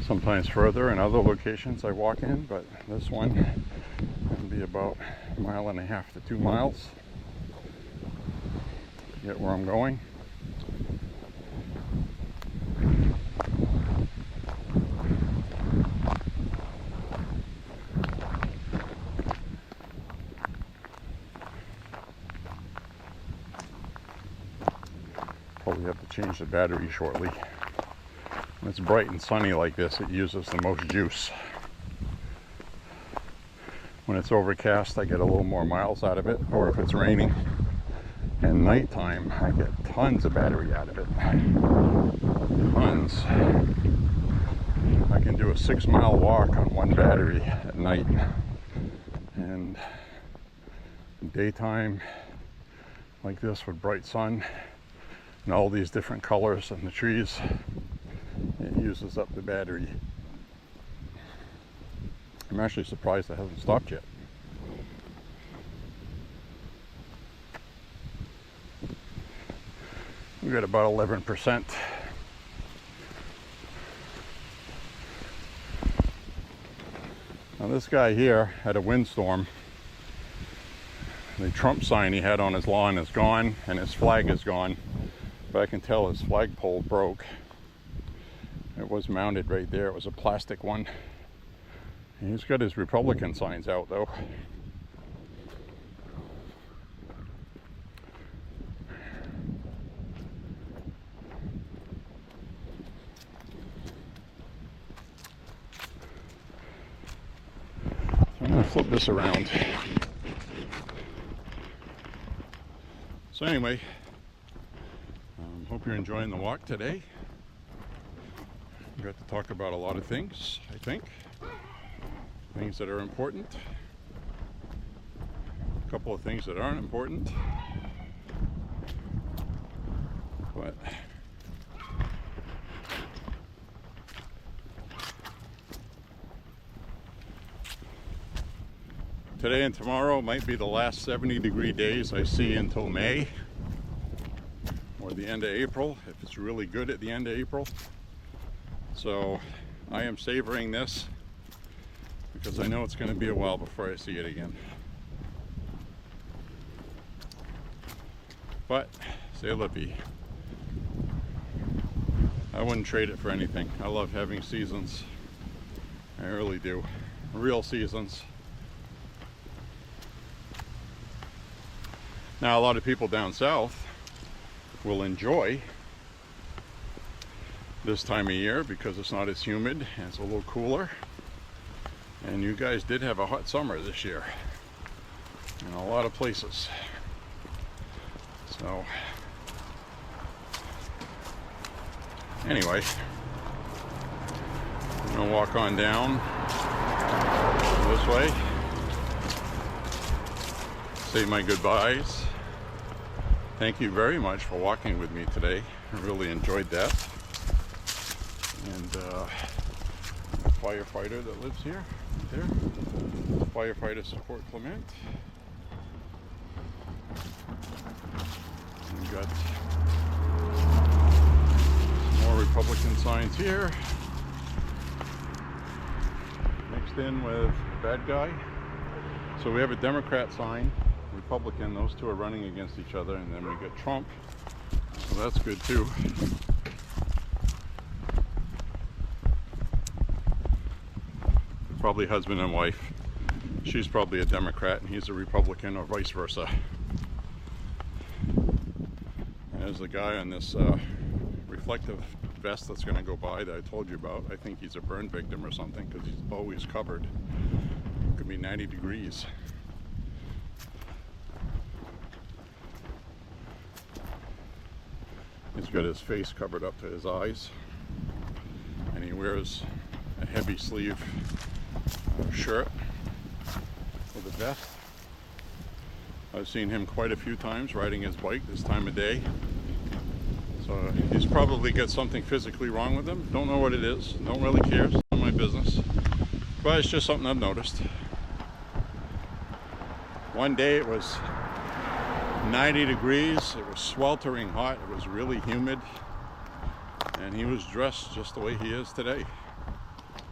Sometimes further in other locations I walk in, but this one will be about 1.5 to 2 miles to get where I'm going. Probably have to change the battery shortly. When it's bright and sunny like this, it uses the most juice. When it's overcast, I get a little more miles out of it, or if it's raining. And nighttime, I get tons of battery out of it. Tons. I can do a 6-mile walk on one battery at night. And daytime, like this with bright sun, and all these different colors and the trees, it uses up the battery. I'm actually surprised it hasn't stopped yet. We got about 11%. Now this guy here had a windstorm The Trump sign he had on his lawn is gone, and his flag is gone. But I can tell his flagpole broke. It was mounted right there. It was a plastic one. He's got his Republican signs out though. I'm going to flip this around. So anyway, hope you're enjoying the walk today. We got to talk about a lot of things, I think. Things that are important. A couple of things that aren't important. But today and tomorrow might be the last 70-degree days I see until May or the end of April, if it's really good at the end of April. So I am savoring this because I know it's going to be a while before I see it again. But c'est la vie. I wouldn't trade it for anything. I love having seasons. I really do. Real seasons. Now, a lot of people down south will enjoy this time of year because it's not as humid and it's a little cooler. And you guys did have a hot summer this year in a lot of places. So, anyway, I'm gonna walk on down this way. Say my goodbyes. Thank you very much for walking with me today. I really enjoyed that. And a firefighter that lives here, right there. Firefighter support Clement. And we got some more Republican signs here. Mixed in with bad guy. So we have a Democrat sign, Republican, those two are running against each other, and then we get Trump, so that's good too. Probably husband and wife. She's probably a Democrat and he's a Republican, or vice versa. And there's the guy on this reflective vest that's going to go by that I told you about. I think he's a burn victim or something because he's always covered. It could be 90 degrees. He's got his face covered up to his eyes, and he wears a heavy sleeve shirt with a vest. I've seen him quite a few times riding his bike this time of day. So he's probably got something physically wrong with him. Don't know what it is. Don't really care. It's not my business. But it's just something I've noticed. One day it was 90 degrees. It was sweltering hot. It was really humid. And he was dressed just the way he is today.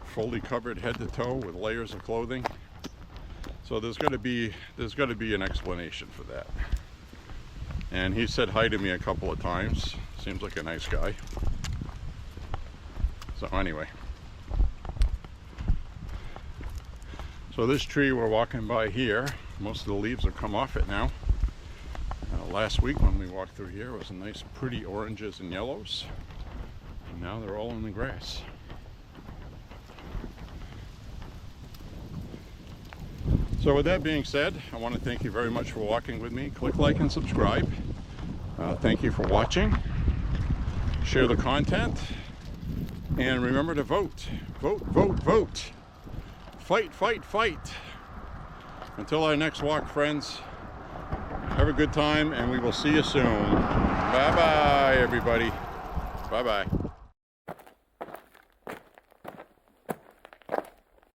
Fully covered head to toe with layers of clothing. So there's got to be an explanation for that. And he said hi to me a couple of times. Seems like a nice guy. So anyway. So this tree we're walking by here, most of the leaves have come off it now. Last week when we walked through here, it was a nice pretty oranges and yellows. And now they're all in the grass. So with that being said, I want to thank you very much for walking with me. Click like and subscribe. Thank you for watching. Share the content. And remember to vote. Vote, vote, vote. Fight, fight, fight. Until our next walk, friends, have a good time and we will see you soon. Bye-bye, everybody. Bye-bye.